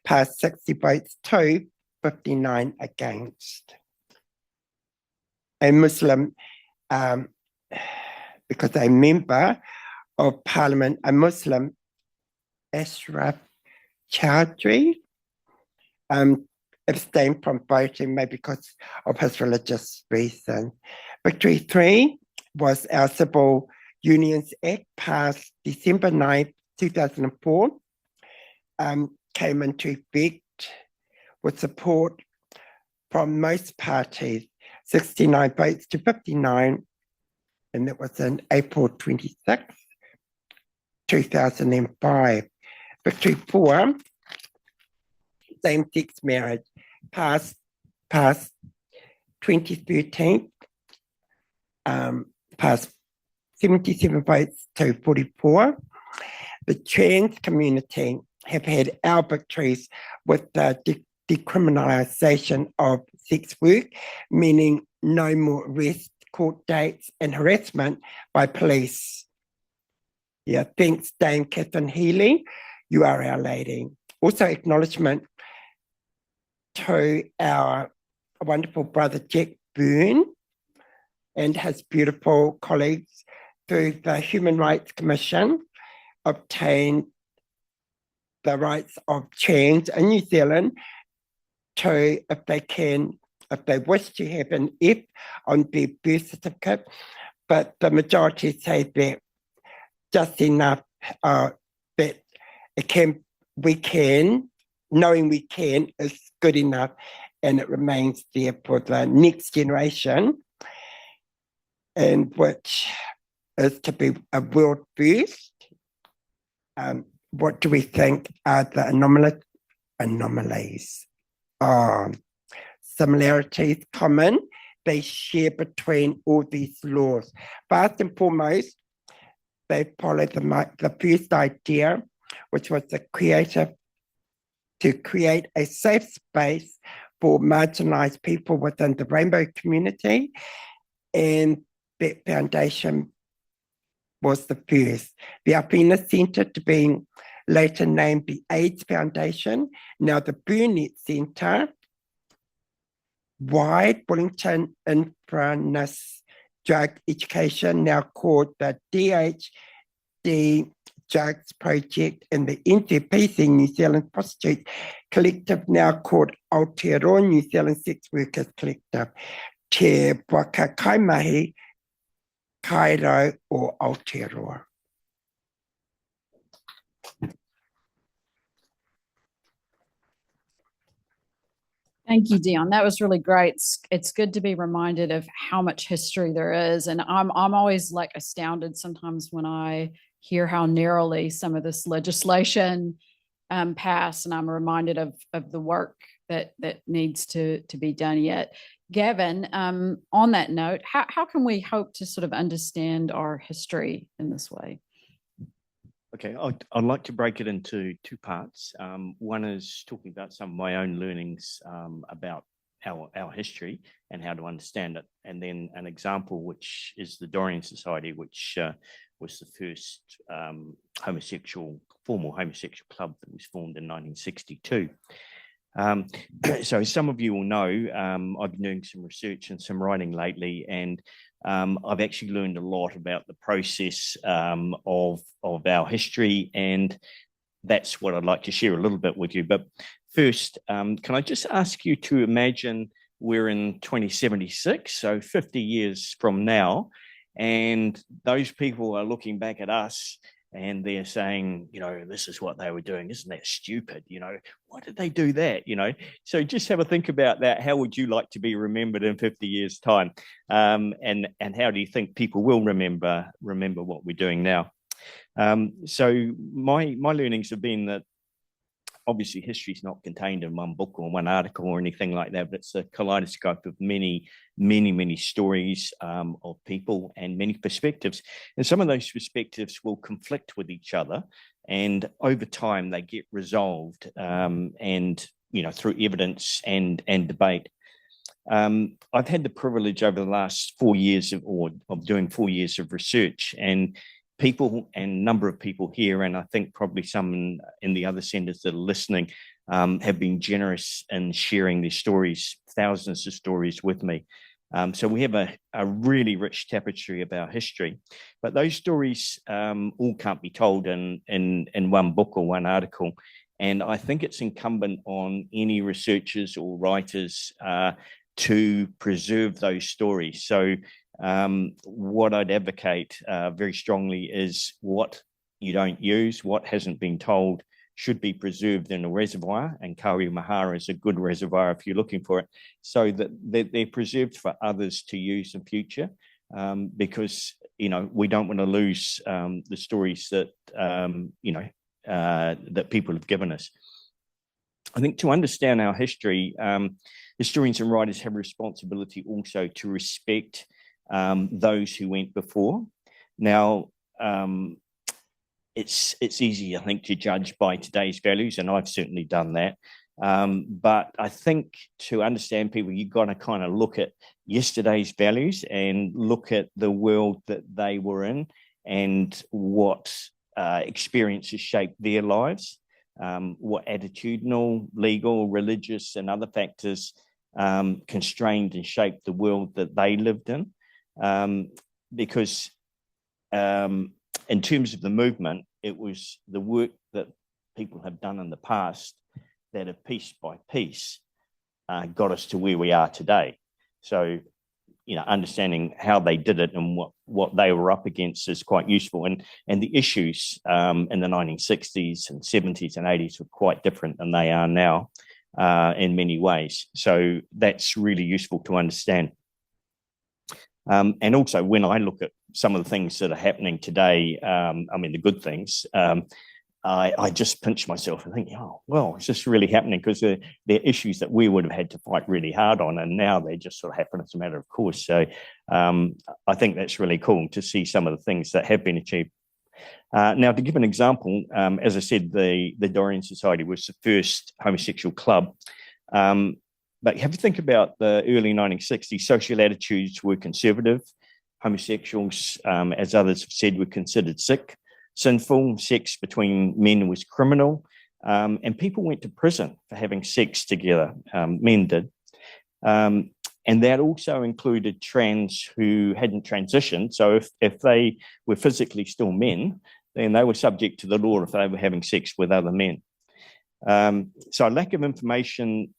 passed 60 votes to, 59 against. A Muslim, because a member of Parliament, a Muslim, Ashraf Chowdhury, abstained from voting, maybe because of his religious reason. Victory 3 was our Civil Unions Act, passed December 9th, 2004, came into effect with support from most parties, 69 votes to 59, and that was in April 26th, 2005. Victory 4, same-sex marriage, passed 2013, passed 77 votes to 44. The trans community have had our victories with the decriminalisation of sex work, meaning no more arrest, court dates and harassment by police. Yeah, thanks Dame Catherine Healy, you are our lady. Also acknowledgement to our wonderful brother Jack Byrne and his beautiful colleagues through the Human Rights Commission, obtained the rights of trans in New Zealand to, if they wish to have an F on their birth certificate, but the majority say that just enough that knowing we can is good enough, and it remains there for the next generation, and which is to be a world first. What do we think are the anomalies? Similarities common they share between all these laws. First and foremost, they followed the first idea, which was to create a safe space for marginalized people within the rainbow community. And that foundation was the first. The Awhina Centre, to being later named the AIDS Foundation, now the Burnett Centre, Wide Wellington Intravenous Drug Education, now called the DHD Drugs Project, and the NCPC, New Zealand Prostitutes Collective, now called Aotearoa New Zealand Sex Workers Collective, Te Whakakaimahi, kōrero, or Aotearoa. Thank you, Dion. That was really great. It's good to be reminded of how much history there is. And I'm always like astounded sometimes when I hear how narrowly some of this legislation passed. And I'm reminded of the work that needs to be done yet. Gavin, on that note, how can we hope to sort of understand our history in this way? Okay, I'd like to break it into two parts. One is talking about some of my own learnings about our history and how to understand it. And then an example, which is the Dorian Society, which was the first formal homosexual club that was formed in 1962. So some of you will know, I've been doing some research and some writing lately, and I've actually learned a lot about the process of our history, and that's what I'd like to share a little bit with you. But first, can I just ask you to imagine we're in 2076, so 50 years from now, and those people are looking back at us and they're saying, you know, this is what they were doing. Isn't that stupid? You know, why did they do that? You know, so just have a think about that. How would you like to be remembered in 50 years' time? And how do you think people will remember what we're doing now? So my learnings have been that obviously history is not contained in one book or one article or anything like that, but it's a kaleidoscope of many stories of people and many perspectives. And some of those perspectives will conflict with each other, and over time they get resolved, and you know, through evidence and debate. I've had the privilege over the last 4 years of doing 4 years of research, and people and number of people here, and I think probably some in the other centres that are listening, have been generous in sharing their stories, thousands of stories with me. So we have a really rich tapestry of our history, but those stories all can't be told in one book or one article. And I think it's incumbent on any researchers or writers to preserve those stories. So what I'd advocate very strongly is what you don't use, what hasn't been told, should be preserved in a reservoir, and Kawe Mahara is a good reservoir if you're looking for it, so that they're preserved for others to use in future, because, you know, we don't want to lose the stories that, you know, that people have given us. I think to understand our history, historians and writers have a responsibility also to respect those who went before. Now, it's easy, I think, to judge by today's values, and I've certainly done that. But I think to understand people, you've got to kind of look at yesterday's values and look at the world that they were in and what experiences shaped their lives, what attitudinal, legal, religious, and other factors constrained and shaped the world that they lived in. Because in terms of the movement, it was the work that people have done in the past that have piece by piece got us to where we are today. So, you know, understanding how they did it and what they were up against is quite useful. And the issues in the 1960s and 70s and 80s were quite different than they are now in many ways. So that's really useful to understand. And also, when I look at some of the things that are happening today, I mean, the good things, I just pinch myself and think, oh, well, it's just really happening, because they're issues that we would have had to fight really hard on, and now they just sort of happen as a matter of course. So I think that's really cool to see some of the things that have been achieved. Now, to give an example, as I said, the Doreen Society was the first homosexual club. But have you think about the early 1960s, social attitudes were conservative. Homosexuals, as others have said, were considered sick, sinful. Sex between men was criminal. And people went to prison for having sex together. Men did. And that also included trans who hadn't transitioned. So if they were physically still men, then they were subject to the law if they were having sex with other men. So a lack of information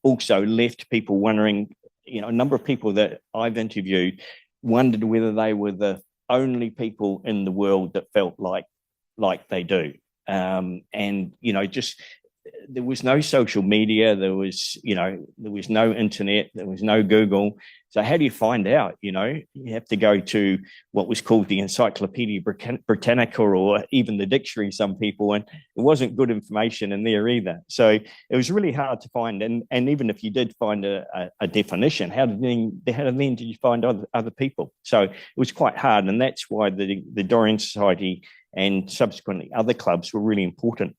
also left people wondering, a number of people that I've interviewed wondered whether they were the only people in the world that felt like they do. And, just there was no social media, there was no internet, there was no Google. So how do you find out? You have to go to what was called the Encyclopedia Britannica or even the dictionary, some people, and it wasn't good information in there either. So it was really hard to find. And even if you did find a definition, how then did you find other people? So it was quite hard. And that's why the Doreen Society and subsequently other clubs were really important.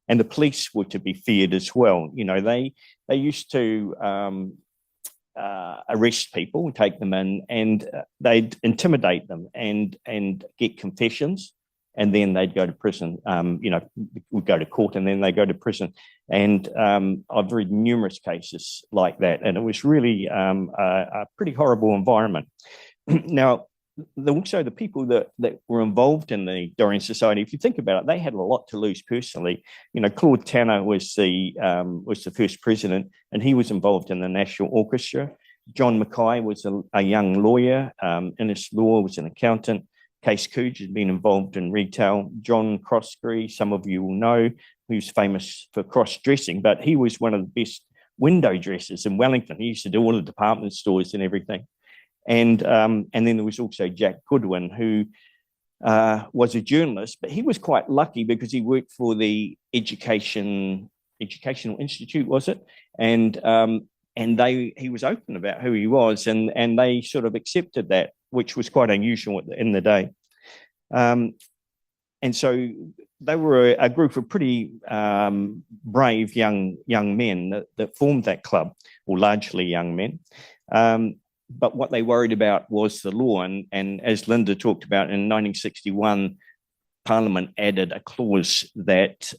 And the police were to be feared as well. They used to arrest people, take them in, and they'd intimidate them and get confessions, and then they'd go to prison. Would go to court, and then they go to prison. And I've read numerous cases like that, and it was really a pretty horrible environment. Now, also the people that were involved in the Doreen Society, if you think about it, they had a lot to lose personally. Claude Tanner was the first president, and he was involved in the National Orchestra. John Mackay was a young lawyer. Innes Law was an accountant. Case Cooge had been involved in retail. John Croskery, some of you will know, who's famous for cross-dressing, but he was one of the best window dressers in Wellington. He used to do all the department stores and everything. And then there was also Jack Goodwin, who was a journalist, but he was quite lucky because he worked for the Educational Institute, was it? And he was open about who he was, and they sort of accepted that, which was quite unusual in the day. And so they were a group of pretty brave young men that formed that club, or largely young men. But what they worried about was the law. And as Linda talked about, in 1961, Parliament added a clause that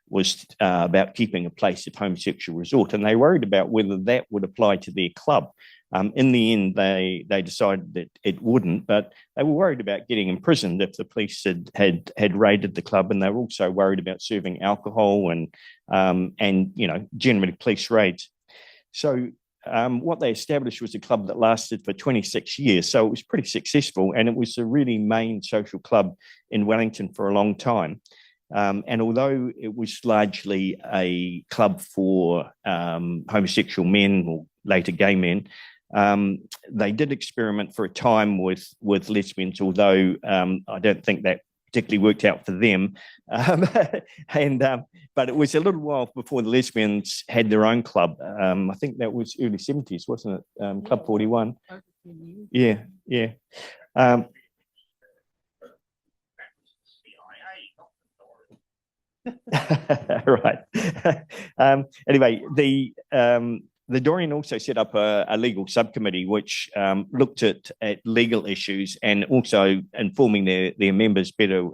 was about keeping a place of homosexual resort. And they worried about whether that would apply to their club. In the end, they decided that it wouldn't, but they were worried about getting imprisoned if the police had raided the club. And they were also worried about serving alcohol and generally police raids. So what they established was a club that lasted for 26 years. So it was pretty successful, and it was the really main social club in Wellington for a long time. And although it was largely a club for homosexual men or later gay men, they did experiment for a time with lesbians, although I don't think that particularly worked out for them. But it was a little while before the lesbians had their own club. I think that was early 70s, wasn't it? Club 41. Yeah. Right. Anyway, the Doreen also set up a legal subcommittee which looked at legal issues and also informing their members better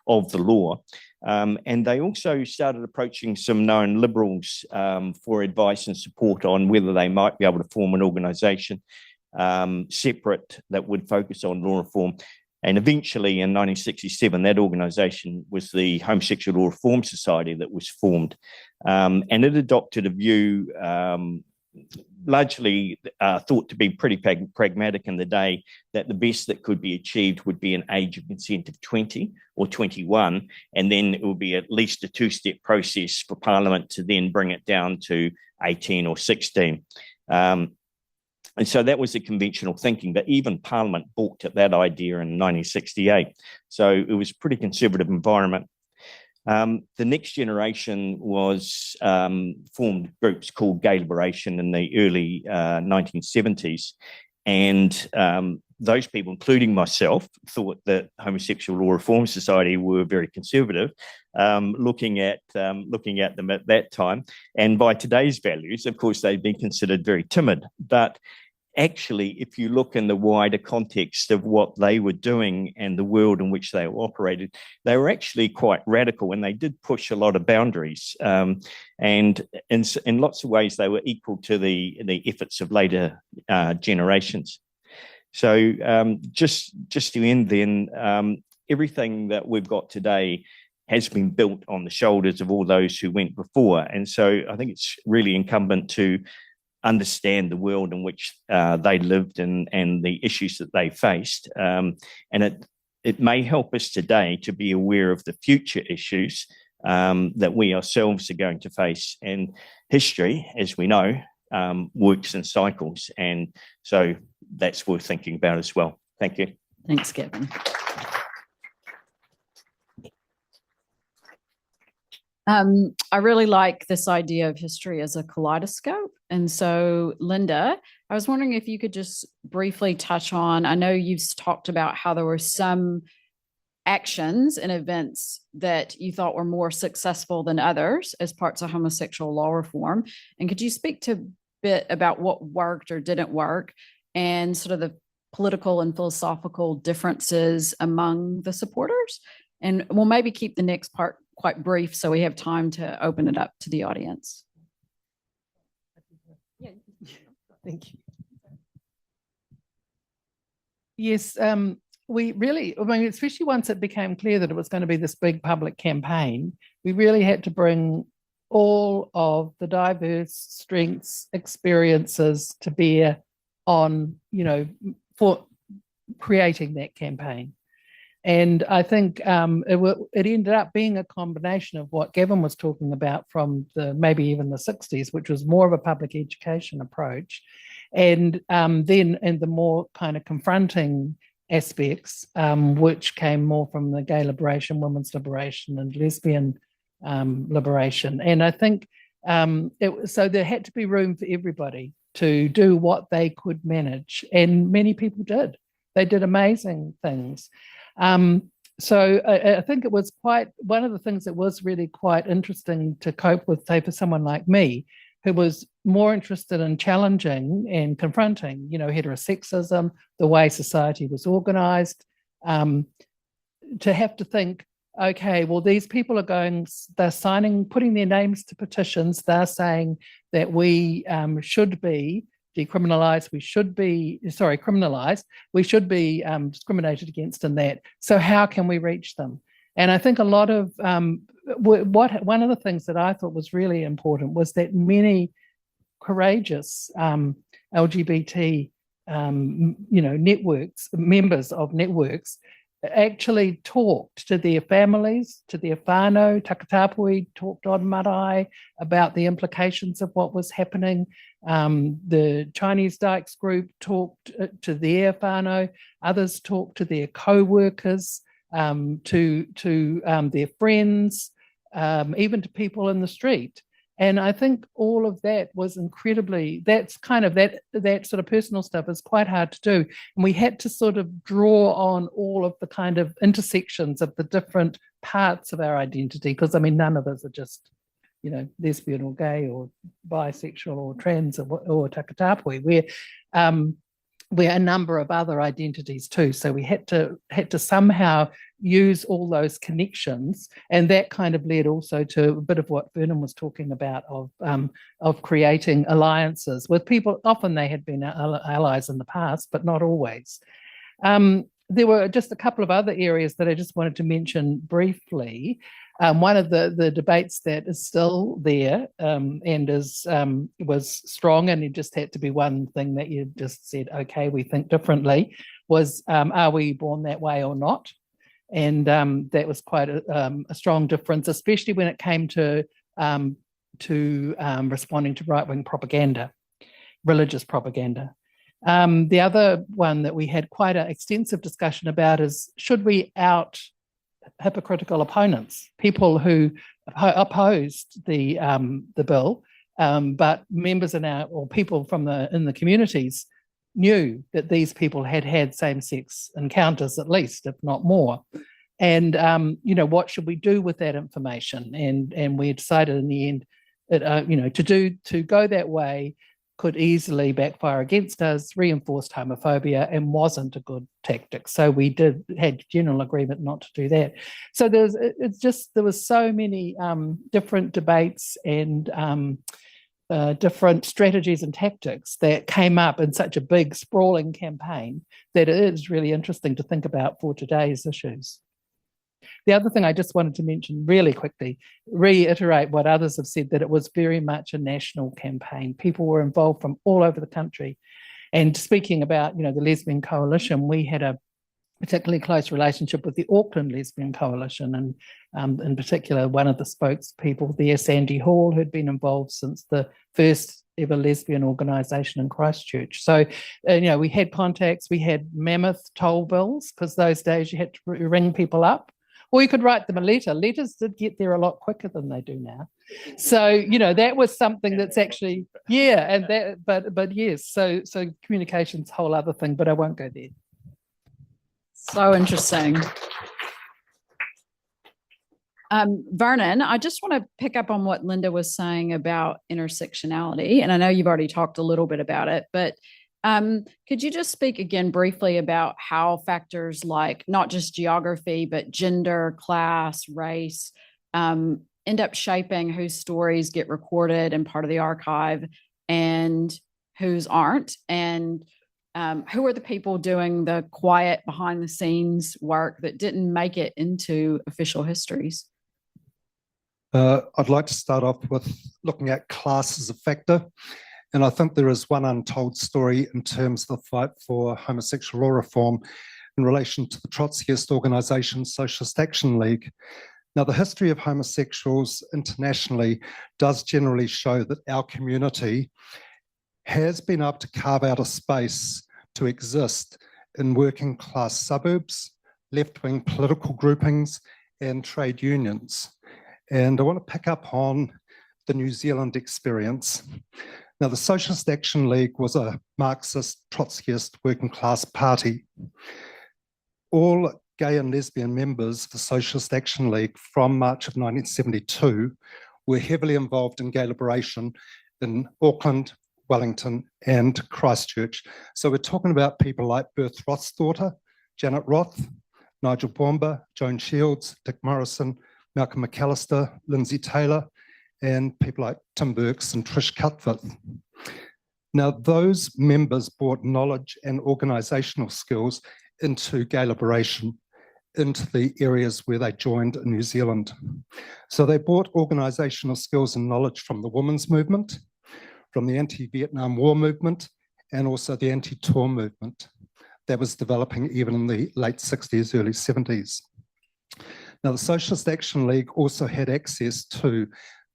of the law. And they also started approaching some known liberals for advice and support on whether they might be able to form an organisation separate that would focus on law reform. And eventually in 1967, that organisation was the Homosexual Law Reform Society that was formed. And it adopted a view largely thought to be pretty pragmatic in the day, that the best that could be achieved would be an age of consent of 20 or 21, and then it would be at least a two-step process for Parliament to then bring it down to 18 or 16. And so that was the conventional thinking, but even Parliament balked at that idea in 1968. So it was a pretty conservative environment. The next generation was formed groups called Gay Liberation in the early 1970s. And those people, including myself, thought that Homosexual Law Reform Society were very conservative, looking at them at that time. And by today's values, of course, they've been considered very timid. But actually, if you look in the wider context of what they were doing and the world in which they operated, they were actually quite radical, and they did push a lot of boundaries. And in lots of ways, they were equal to the efforts of later generations. So just to end then, everything that we've got today has been built on the shoulders of all those who went before. And so I think it's really incumbent to understand the world in which they lived and the issues that they faced. And it may help us today to be aware of the future issues that we ourselves are going to face. And history, as we know, works in cycles. And so that's worth thinking about as well. Thank you. Thanks, Gavin. I really like this idea of history as a kaleidoscope. And so, Linda, I was wondering if you could just briefly touch on, I know you've talked about how there were some actions and events that you thought were more successful than others as parts of homosexual law reform. And could you speak to a bit about what worked or didn't work and sort of the political and philosophical differences among the supporters? And we'll maybe keep the next part quite brief so we have time to open it up to the audience. Thank you. Yes, we really, I mean, especially once it became clear that it was going to be this big public campaign, we really had to bring all of the diverse strengths, experiences to bear on, for creating that campaign. And I think it ended up being a combination of what Gavin was talking about from maybe even the 60s, which was more of a public education approach, and the more kind of confronting aspects, which came more from the gay liberation, women's liberation, and lesbian liberation. And I think so there had to be room for everybody to do what they could manage, and many people did. They did amazing things. So I think it was quite one of the things that was really quite interesting to cope with, say, for someone like me, who was more interested in challenging and confronting, heterosexism, the way society was organized, to have to think, okay, well, these people they're signing, putting their names to petitions, they're saying that we should be decriminalized, criminalized, we should be discriminated against in that. So how can we reach them? And I think a lot of one of the things that I thought was really important was that many courageous LGBT networks, members of networks, actually talked to their families, to their whānau, takatapui, talked on marae about the implications of what was happening. The Chinese Dykes group talked to their whānau, others talked to their co-workers, to their friends, even to people in the street. And I think all of that was that's kind of that sort of personal stuff is quite hard to do. And we had to sort of draw on all of the kind of intersections of the different parts of our identity, because I mean, none of us are just, lesbian or gay or bisexual or trans or takatapui. We're a number of other identities too. So we had to somehow use all those connections, and that kind of led also to a bit of what Vernon was talking about of creating alliances with people. Often they had been allies in the past, but not always. There were just a couple of other areas that I just wanted to mention briefly. One of the debates that is still there and was strong, and it just had to be one thing that you just said, okay, we think differently, was are we born that way or not? And that was quite a strong difference, especially when it came to responding to right-wing propaganda, religious propaganda. The other one that we had quite an extensive discussion about is, should we out hypocritical opponents, people who opposed the bill, but members or people in the communities knew that these people had had same-sex encounters, at least, if not more. And, what should we do with that information? And we decided in the end that, to go that way could easily backfire against us, reinforced homophobia, and wasn't a good tactic. So we had general agreement not to do that. So there was so many different debates and different strategies and tactics that came up in such a big, sprawling campaign that it is really interesting to think about for today's issues. The other thing I just wanted to mention really quickly, reiterate what others have said, that it was very much a national campaign. People were involved from all over the country. And speaking about, the Lesbian Coalition, we had a particularly close relationship with the Auckland Lesbian Coalition, and in particular, one of the spokespeople there, Sandy Hall, who'd been involved since the first ever lesbian organisation in Christchurch. So, we had contacts, we had mammoth toll bills, because those days you had to ring people up, or you could write them a letter. Letters did get there a lot quicker than they do now. So, that was something that's actually, but yes, so communication's a whole other thing, but I won't go there. So interesting. Vernon, I just want to pick up on what Linda was saying about intersectionality, and I know you've already talked a little bit about it, but could you just speak again briefly about how factors like not just geography, but gender, class, race, end up shaping whose stories get recorded and part of the archive and whose aren't, and who are the people doing the quiet behind the scenes work that didn't make it into official histories? I'd like to start off with looking at class as a factor. And I think there is one untold story in terms of the fight for homosexual law reform in relation to the Trotskyist organisation Socialist Action League. Now, the history of homosexuals internationally does generally show that our community has been able to carve out a space to exist in working class suburbs, left-wing political groupings, and trade unions. And I want to pick up on the New Zealand experience. Now, the Socialist Action League was a Marxist, Trotskyist working class party. All gay and lesbian members of the Socialist Action League from March of 1972 were heavily involved in gay liberation in Auckland, Wellington, and Christchurch. So we're talking about people like Berth Roth's daughter, Janet Roth, Nigel Bomba, Joan Shields, Dick Morrison, Malcolm McAllister, Lindsay Taylor, and people like Tim Burks and Trish Cuthbert. Now, those members brought knowledge and organisational skills into gay liberation, into the areas where they joined in New Zealand. So they brought organisational skills and knowledge from the women's movement, from the anti-Vietnam War movement, and also the anti-Tour movement that was developing even in the late 60s, early 70s. Now, the Socialist Action League also had access to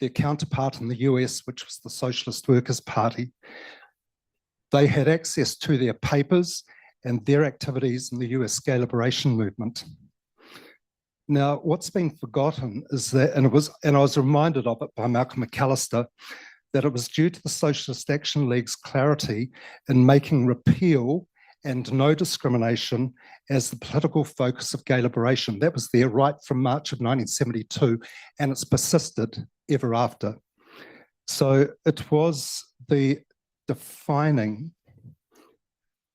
their counterpart in the US, which was the Socialist Workers' Party. They had access to their papers and their activities in the US gay liberation movement. Now, what's been forgotten is that, and I was reminded of it by Malcolm McAllister, that it was due to the Socialist Action League's clarity in making repeal and no discrimination as the political focus of gay liberation. That was there right from March of 1972, and it's persisted ever after. So it was the defining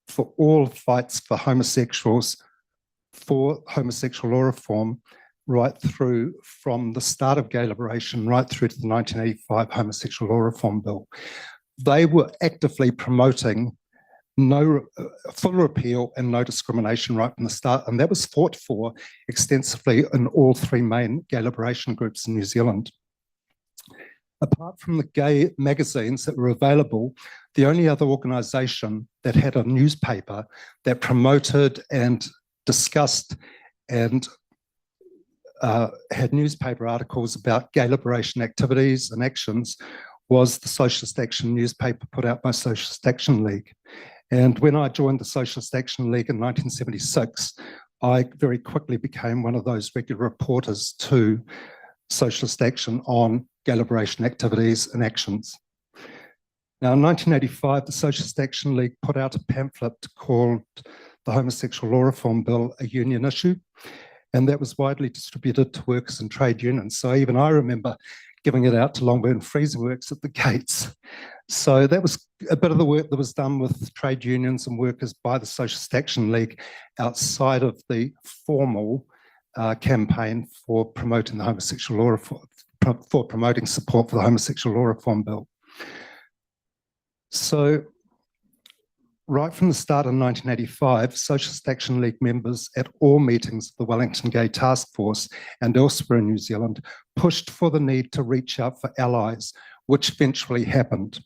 for all fights for homosexuals, for homosexual law reform, right through from the start of gay liberation, right through to the 1985 Homosexual Law Reform Bill. They were actively promoting full repeal and no discrimination right from the start, and that was fought for extensively in all three main gay liberation groups in New Zealand. Apart from the gay magazines that were available, the only other organisation that had a newspaper that promoted and discussed and had newspaper articles about gay liberation activities and actions was the Socialist Action newspaper put out by Socialist Action League. And when I joined the Socialist Action League in 1976, I very quickly became one of those regular reporters to Socialist Action on gay liberation activities and actions. Now, in 1985, the Socialist Action League put out a pamphlet called the Homosexual Law Reform Bill, a union issue, and that was widely distributed to workers and trade unions. So even I remember giving it out to Longburn Freezing Works at the gates. So that was a bit of the work that was done with trade unions and workers by the Socialist Action League outside of the formal campaign for promoting the homosexual law reform, for promoting support for the Homosexual Law Reform Bill. So right from the start in 1985, Socialist Action League members at all meetings of the Wellington Gay Task Force and elsewhere in New Zealand pushed for the need to reach out for allies, which eventually happened.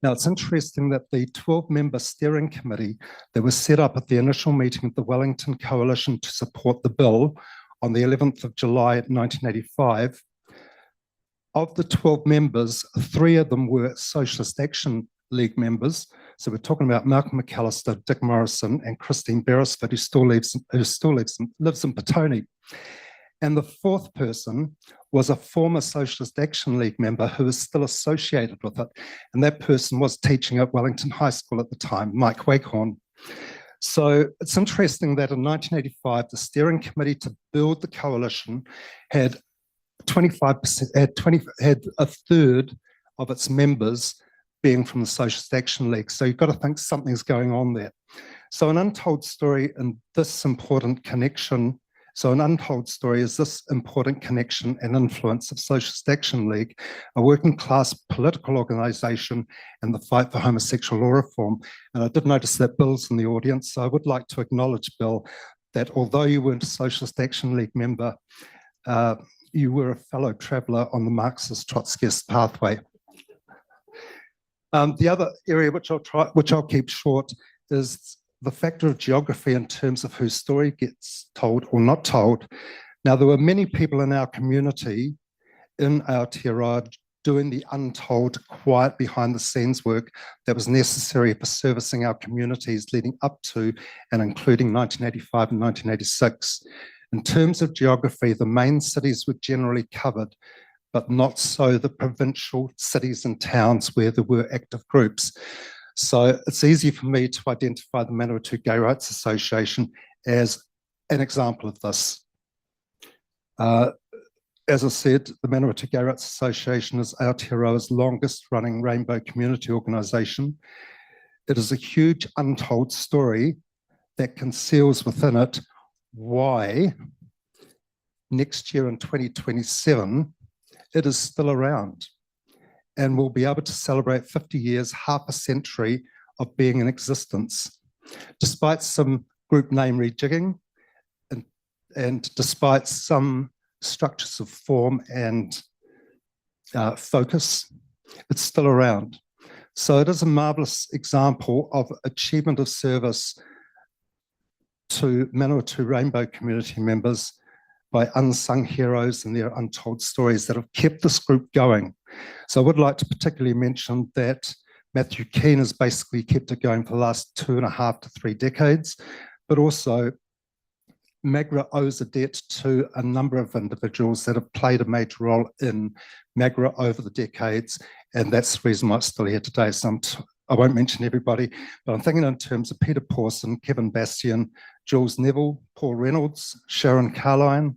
Now, it's interesting that the 12-member steering committee that was set up at the initial meeting of the Wellington Coalition to support the bill on the 11th of July 1985, of the 12 members, 3 of them were Socialist Action League members. So we're talking about Malcolm McAllister, Dick Morrison, and Christine Beresford, who still lives in Petone. And the 4th person was a former Socialist Action League member who was still associated with it. And that person was teaching at Wellington High School at the time, Mike Waghorn. So it's interesting that in 1985, the steering committee to build the coalition had 25%, had a third of its members being from the Socialist Action League. So you've got to think something's going on there. So an untold story and this important connection. So an untold story is this important connection and influence of Socialist Action League, a working class political organisation, and the fight for homosexual law reform. And I did notice that Bill's in the audience, so I would like to acknowledge, Bill, that although you weren't a Socialist Action League member, you were a fellow traveller on the Marxist Trotskyist pathway. The other area which I'll keep short is the factor of geography in terms of whose story gets told or not told. Now, there were many people in our community in Aotearoa doing the untold, quiet behind the scenes work that was necessary for servicing our communities leading up to and including 1985 and 1986. In terms of geography, the main cities were generally covered, but not so the provincial cities and towns where there were active groups. So it's easy for me to identify the Manawatu Gay Rights Association as an example of this. As I said, the Manawatu Gay Rights Association is Aotearoa's longest running rainbow community organisation. It is a huge untold story that conceals within it why next year in 2027, it is still around and we'll be able to celebrate 50 years, half a century of being in existence. Despite some group name rejigging and despite some structures of form and focus, it's still around. So it is a marvellous example of achievement of service to Manawatu Rainbow community members by unsung heroes and their untold stories that have kept this group going. So I would like to particularly mention that Matthew Keane has basically kept it going for the last 2.5 to 3 decades, but also MAGRA owes a debt to a number of individuals that have played a major role in MAGRA over the decades, and that's the reason why it's still here today. So I won't mention everybody, but I'm thinking in terms of Peter Pawson, Kevin Bastian, Jules Neville, Paul Reynolds, Sharon Carline,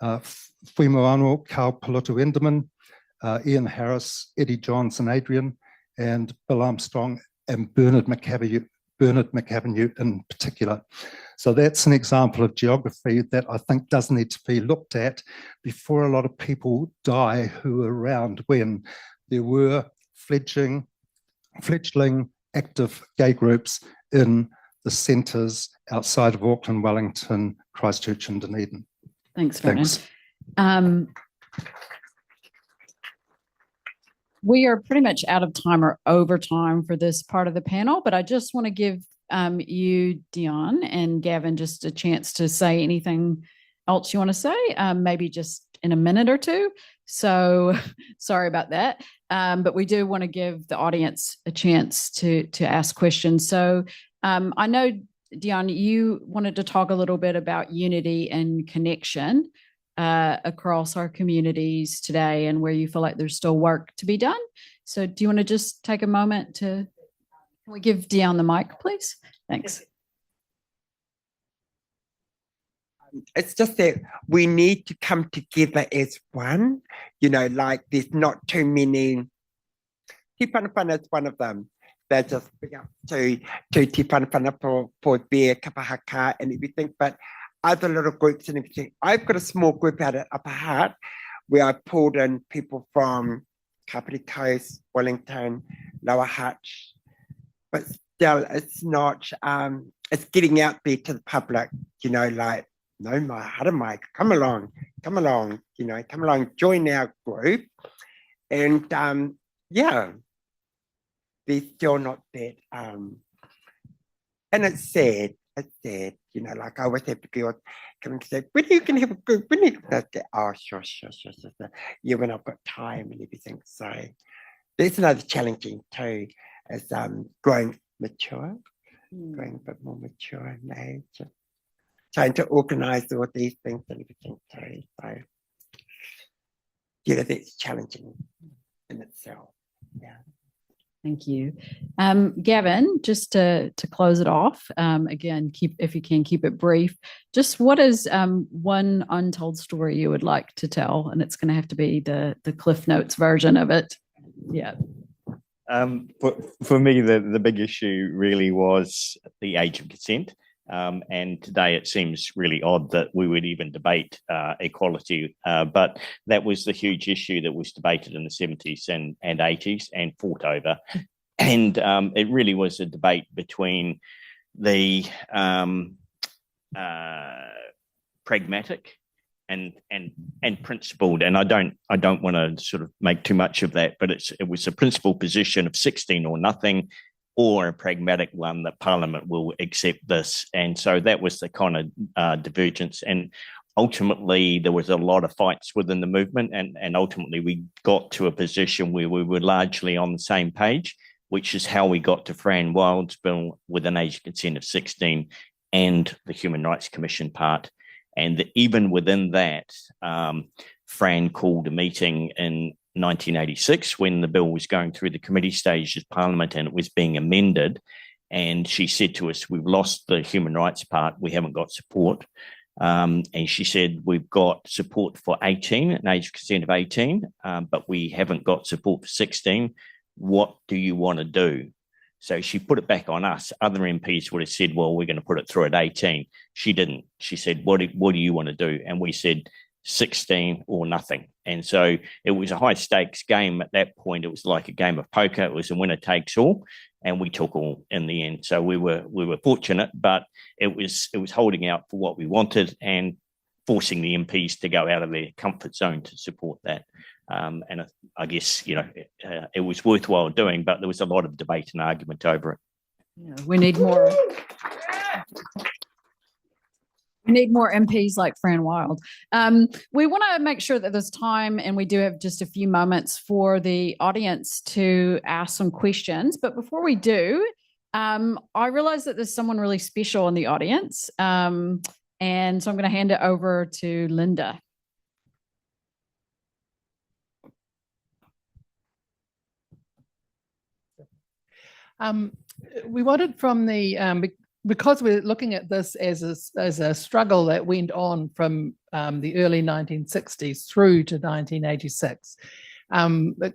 Pūmahara Ia, Carl Palutu Enderman, Ian Harris, Eddie Johns and Adrian, and Bill Armstrong and Bernard McAvenue in particular. So that's an example of geography that I think does need to be looked at before a lot of people die who were around when there were fledgling active gay groups in the centres outside of Auckland, Wellington, Christchurch and Dunedin. Thanks, Vernon. We are pretty much out of time or over time for this part of the panel, but I just want to give you, Dion, and Gavin just a chance to say anything else you want to say, maybe just in a minute or two. So sorry about that. But we do want to give the audience a chance to ask questions. So I know, Dion, you wanted to talk a little bit about unity and connection across our communities today and where you feel like there's still work to be done. So do you want to just take a moment to, can we give Dion the mic, please? Thanks. It's just that we need to come together as one, like there's not too many. Te Whanawhana is one of them. They're just big up to Te Whanawhana for their kapahaka and everything, but other little groups and everything. I've got a small group out at Upper Hutt where I pulled in people from Kapiti Coast, Wellington, Lower Hutt, but still it's not, it's getting out there to the public, like, no, Mahara mai, come along, come along, join our group. And yeah, they're still not that, and it's sad, like I always have the girls come and say, when are you going to have a group? When are you going to say, oh, sure. Yeah, when I've got time and everything. So there's another challenging too, is growing mature, growing a bit more mature in age. Trying to organise all these things and everything too. So, yeah, that's challenging in itself. Yeah. Thank you. Gavin, just to close it off, again, if you can keep it brief, just what is one untold story you would like to tell? And it's going to have to be the Cliff Notes version of it. Yeah. For me, the big issue really was the age of consent. And today it seems really odd that we would even debate equality, but that was the huge issue that was debated in the 70s and 80s and fought over. And it really was a debate between the pragmatic and principled. And I don't want to sort of make too much of that, but it was a principled position of 16 or nothing, or a pragmatic one that Parliament will accept this. And so that was the kind of divergence. And ultimately, there was a lot of fights within the movement. And ultimately, we got to a position where we were largely on the same page, which is how we got to Fran Wild's bill with an age of consent of 16 and the Human Rights Commission part. And even within that, Fran called a meeting in 1986 when the bill was going through the committee stage of Parliament and it was being amended, and she said to us, we've lost the human rights part, we haven't got support, and she said we've got support for 18, an age of consent of 18, but we haven't got support for 16. What do you want to do? So she put it back on us. Other MPs would have said, well, we're going to put it through at 18. She didn't. She said, what do you want to do? And we said 16 or nothing. And so it was a high stakes game at that point. It was like a game of poker. It was a winner takes all, and we took all in the end. So we were fortunate, but it was holding out for what we wanted and forcing the MPs to go out of their comfort zone to support that. And I guess, it was worthwhile doing, but there was a lot of debate and argument over it. Yeah, we need more. We need more MPs like Fran Wild. We want to make sure that there's time, and we do have just a few moments for the audience to ask some questions. But before we do, I realize that there's someone really special in the audience. And so I'm going to hand it over to Linda. We wanted from the because we're looking at this as a struggle that went on from the early 1960s through to 1986. At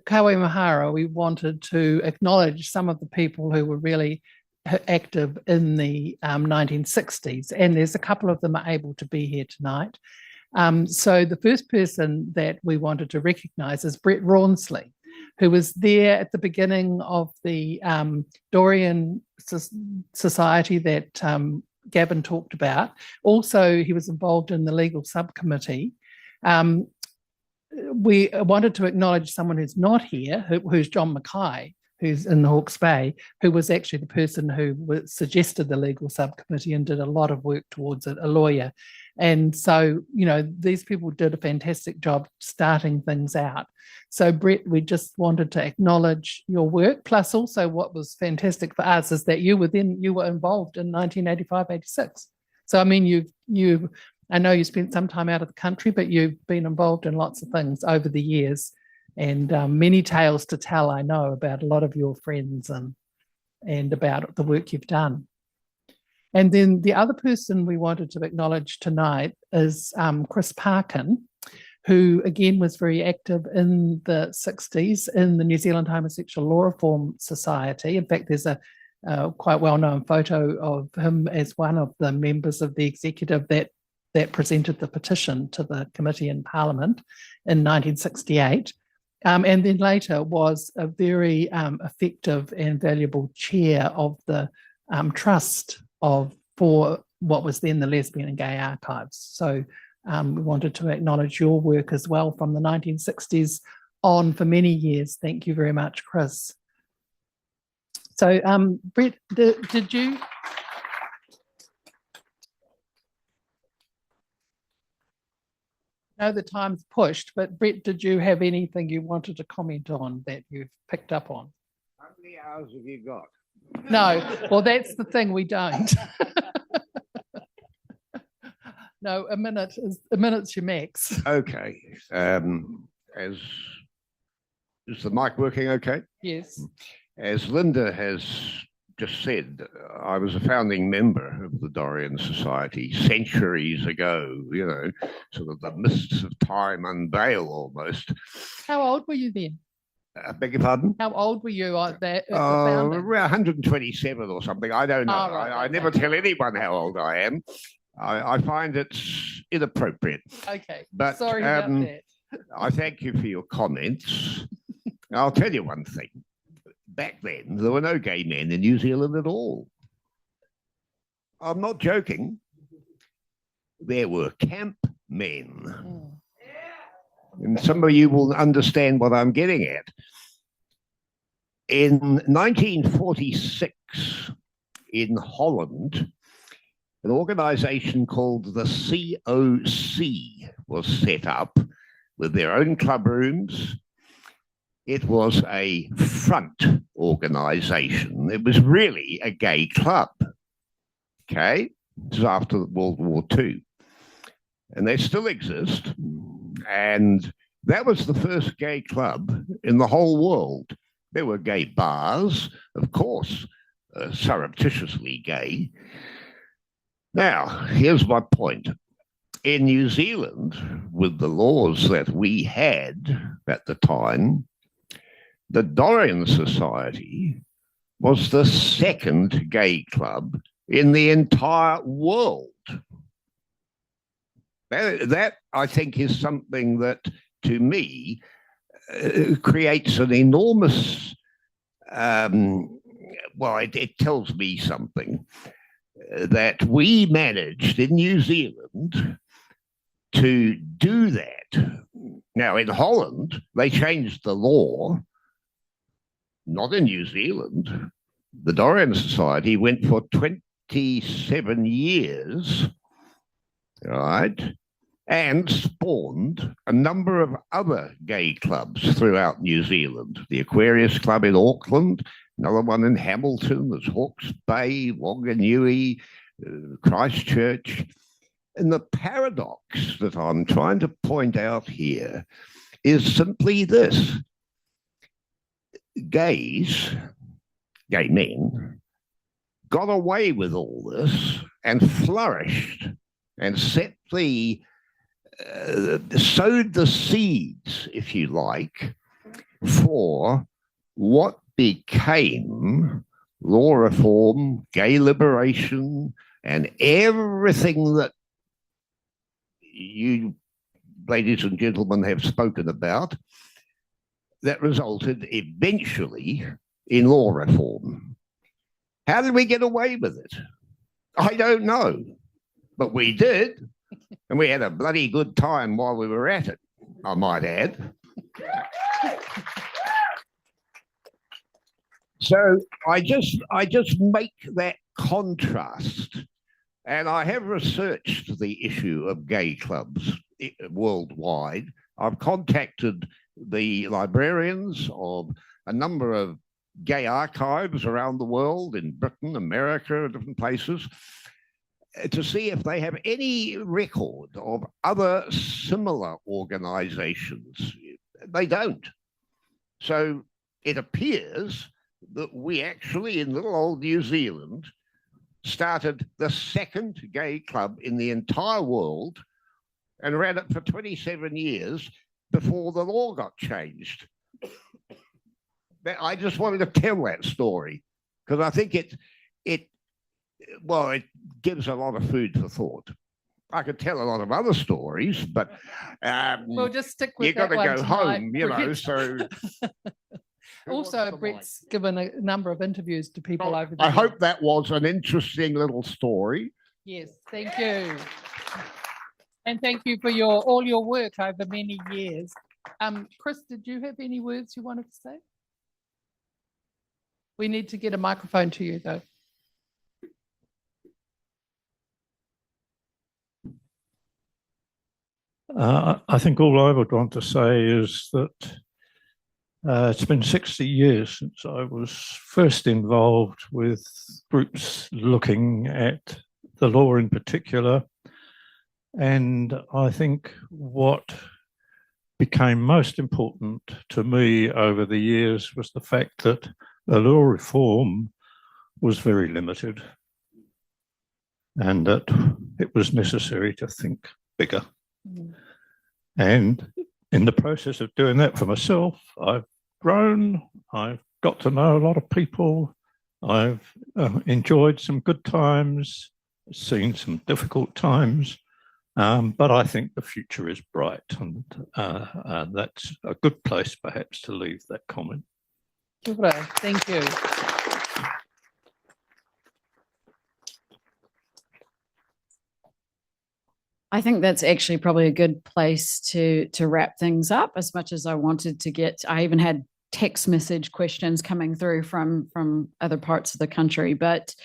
Kawe Mahara, we wanted to acknowledge some of the people who were really active in the 1960s, and there's a couple of them are able to be here tonight. So the first person that we wanted to recognise is Brett Rawnsley, who was there at the beginning of the Dorian Society that Gavin talked about. Also, he was involved in the legal subcommittee. We wanted to acknowledge someone who's not here, who's John Mackay, who's in the Hawke's Bay, who was actually the person who suggested the legal subcommittee and did a lot of work towards it, a lawyer. And so, these people did a fantastic job starting things out. So, Brett, we just wanted to acknowledge your work. Plus, also what was fantastic for us is that you were involved in 1985-86. So, I mean, I know you spent some time out of the country, but you've been involved in lots of things over the years. and many tales to tell, I know, about a lot of your friends and about the work you've done. And then the other person we wanted to acknowledge tonight is Chris Parkin, who again was very active in the 60s in the New Zealand Homosexual Law Reform Society. In fact, there's a quite well-known photo of him as one of the members of the executive that presented the petition to the committee in Parliament in 1968. And then later was a very effective and valuable chair of the trust for what was then the Lesbian and Gay Archives. So we wanted to acknowledge your work as well from the 1960s on for many years. Thank you very much, Chris. So Brett, did you? I know the time's pushed, but Brett, did you have anything you wanted to comment on that you've picked up on? How many hours have you got? No, well, that's the thing, we don't. No, a minute's your max. Okay. Is the mic working okay? Yes. As Linda has just said, I was a founding member of the Dorian Society centuries ago, you know, sort of the mists of time unveil almost. How old were you then? I beg your pardon? How old were you at the Around founding? 127 or something. I don't know. Oh, right, I okay. never tell anyone how old I am. I find it's inappropriate. Okay, But, sorry about that. I thank you for your comments. I'll tell you one thing. Back then, there were no gay men in New Zealand at all. I'm not joking. There were camp men. Mm. And some of you will understand what I'm getting at. In 1946, in Holland, an organization called the COC was set up with their own club rooms. It was a front organization. It was really a gay club. Okay? This was after World War II. And they still exist. And that was the first gay club in the whole world. There were gay bars, of course, surreptitiously gay. Now, here's my point. In New Zealand, with the laws that we had at the time, the Dorian Society was the second gay club in the entire world. That I think, is something that, to me, creates an enormous, it tells me something, that we managed in New Zealand to do that. Now, in Holland, they changed the law, not in New Zealand. The Dorian Society went for 27 years, right, and spawned a number of other gay clubs throughout New Zealand. The Aquarius Club in Auckland, another one in Hamilton, there's Hawke's Bay, Wanganui, Christchurch. And the paradox that I'm trying to point out here is simply this. Gay men, got away with all this and flourished and sowed the seeds, if you like, for what became law reform, gay liberation, and everything that you, ladies and gentlemen, have spoken about, that resulted eventually in law reform. How did we get away with it? I don't know, but we did, and we had a bloody good time while we were at it, I might add. So I just make that contrast, and I have researched the issue of gay clubs worldwide. I've contacted the librarians of a number of gay archives around the world, in Britain, America, different places, to see if they have any record of other similar organizations. They don't. So it appears that we actually, in little old New Zealand, started the second gay club in the entire world and ran it for 27 years before the law got changed. I just wanted to tell that story because I think it gives a lot of food for thought. I could tell a lot of other stories, but We'll just stick with you got to that go one tonight, home, you know. Brett. So Also, Brett's given a number of interviews to people over the I years. hope that was an interesting little story. Yes, thank you. And thank you for all your work over many years. Chris, did you have any words you wanted to say? We need to get a microphone to you, though. I think all I would want to say is that it's been 60 years since I was first involved with groups looking at the law in particular. And I think what became most important to me over the years was the fact that the law reform was very limited and that it was necessary to think bigger. And in the process of doing that for myself, I've grown, I've got to know a lot of people, I've enjoyed some good times, seen some difficult times, but I think the future is bright, and that's a good place perhaps to leave that comment. Kia ora. Thank you. I think that's actually probably a good place to wrap things up. As much as I wanted to I even had text message questions coming through from other parts of the country, but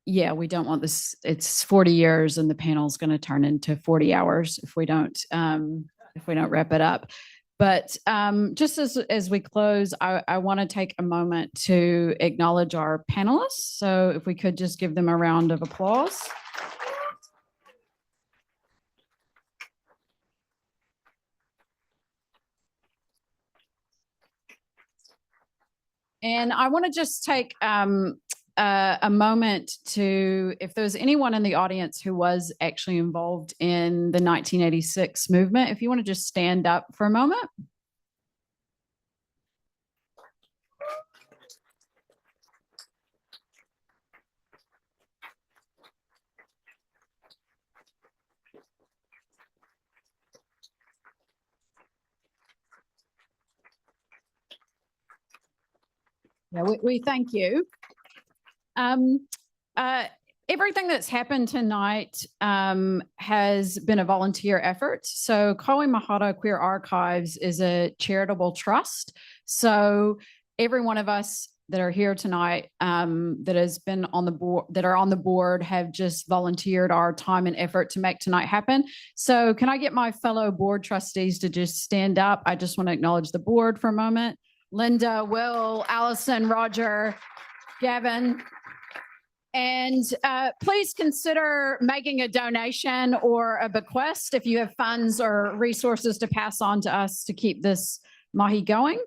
yeah, we don't want this. It's 40 years and the panel's going to turn into 40 hours if we don't wrap it up. But just as we close, I want to take a moment to acknowledge our panelists. So if we could just give them a round of applause. And I want to just take a moment to, if there's anyone in the audience who was actually involved in the 1986 movement, if you want to just stand up for a moment. Yeah, we thank you. Everything that's happened tonight has been a volunteer effort. So Kawe Mahara Queer Archives is a charitable trust. So every one of us that are here tonight that has been on the board, that are on the board, have just volunteered our time and effort to make tonight happen. So can I get my fellow board trustees to just stand up? I just want to acknowledge the board for a moment. Linda, Will, Allison, Roger, Gavin. And please consider making a donation or a bequest if you have funds or resources to pass on to us to keep this mahi going.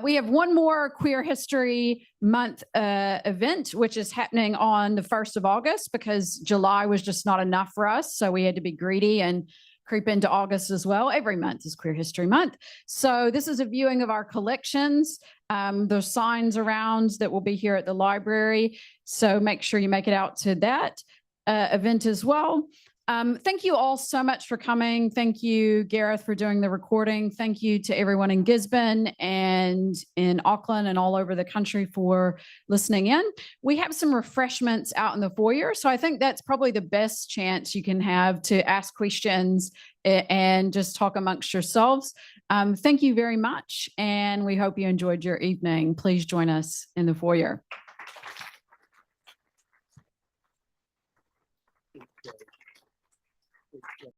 We have one more Queer History Month event, which is happening on the 1st of August because July was just not enough for us. So we had to be greedy and creep into August as well. Every month is Queer History Month. So this is a viewing of our collections. There's signs around that will be here at the library. So make sure you make it out to that event as well. Thank you all so much for coming. Thank you, Gareth, for doing the recording. Thank you to everyone in Gisborne and in Auckland and all over the country for listening in. We have some refreshments out in the foyer. So I think that's probably the best chance you can have to ask questions and just talk amongst yourselves. Thank you very much. And we hope you enjoyed your evening. Please join us in the foyer.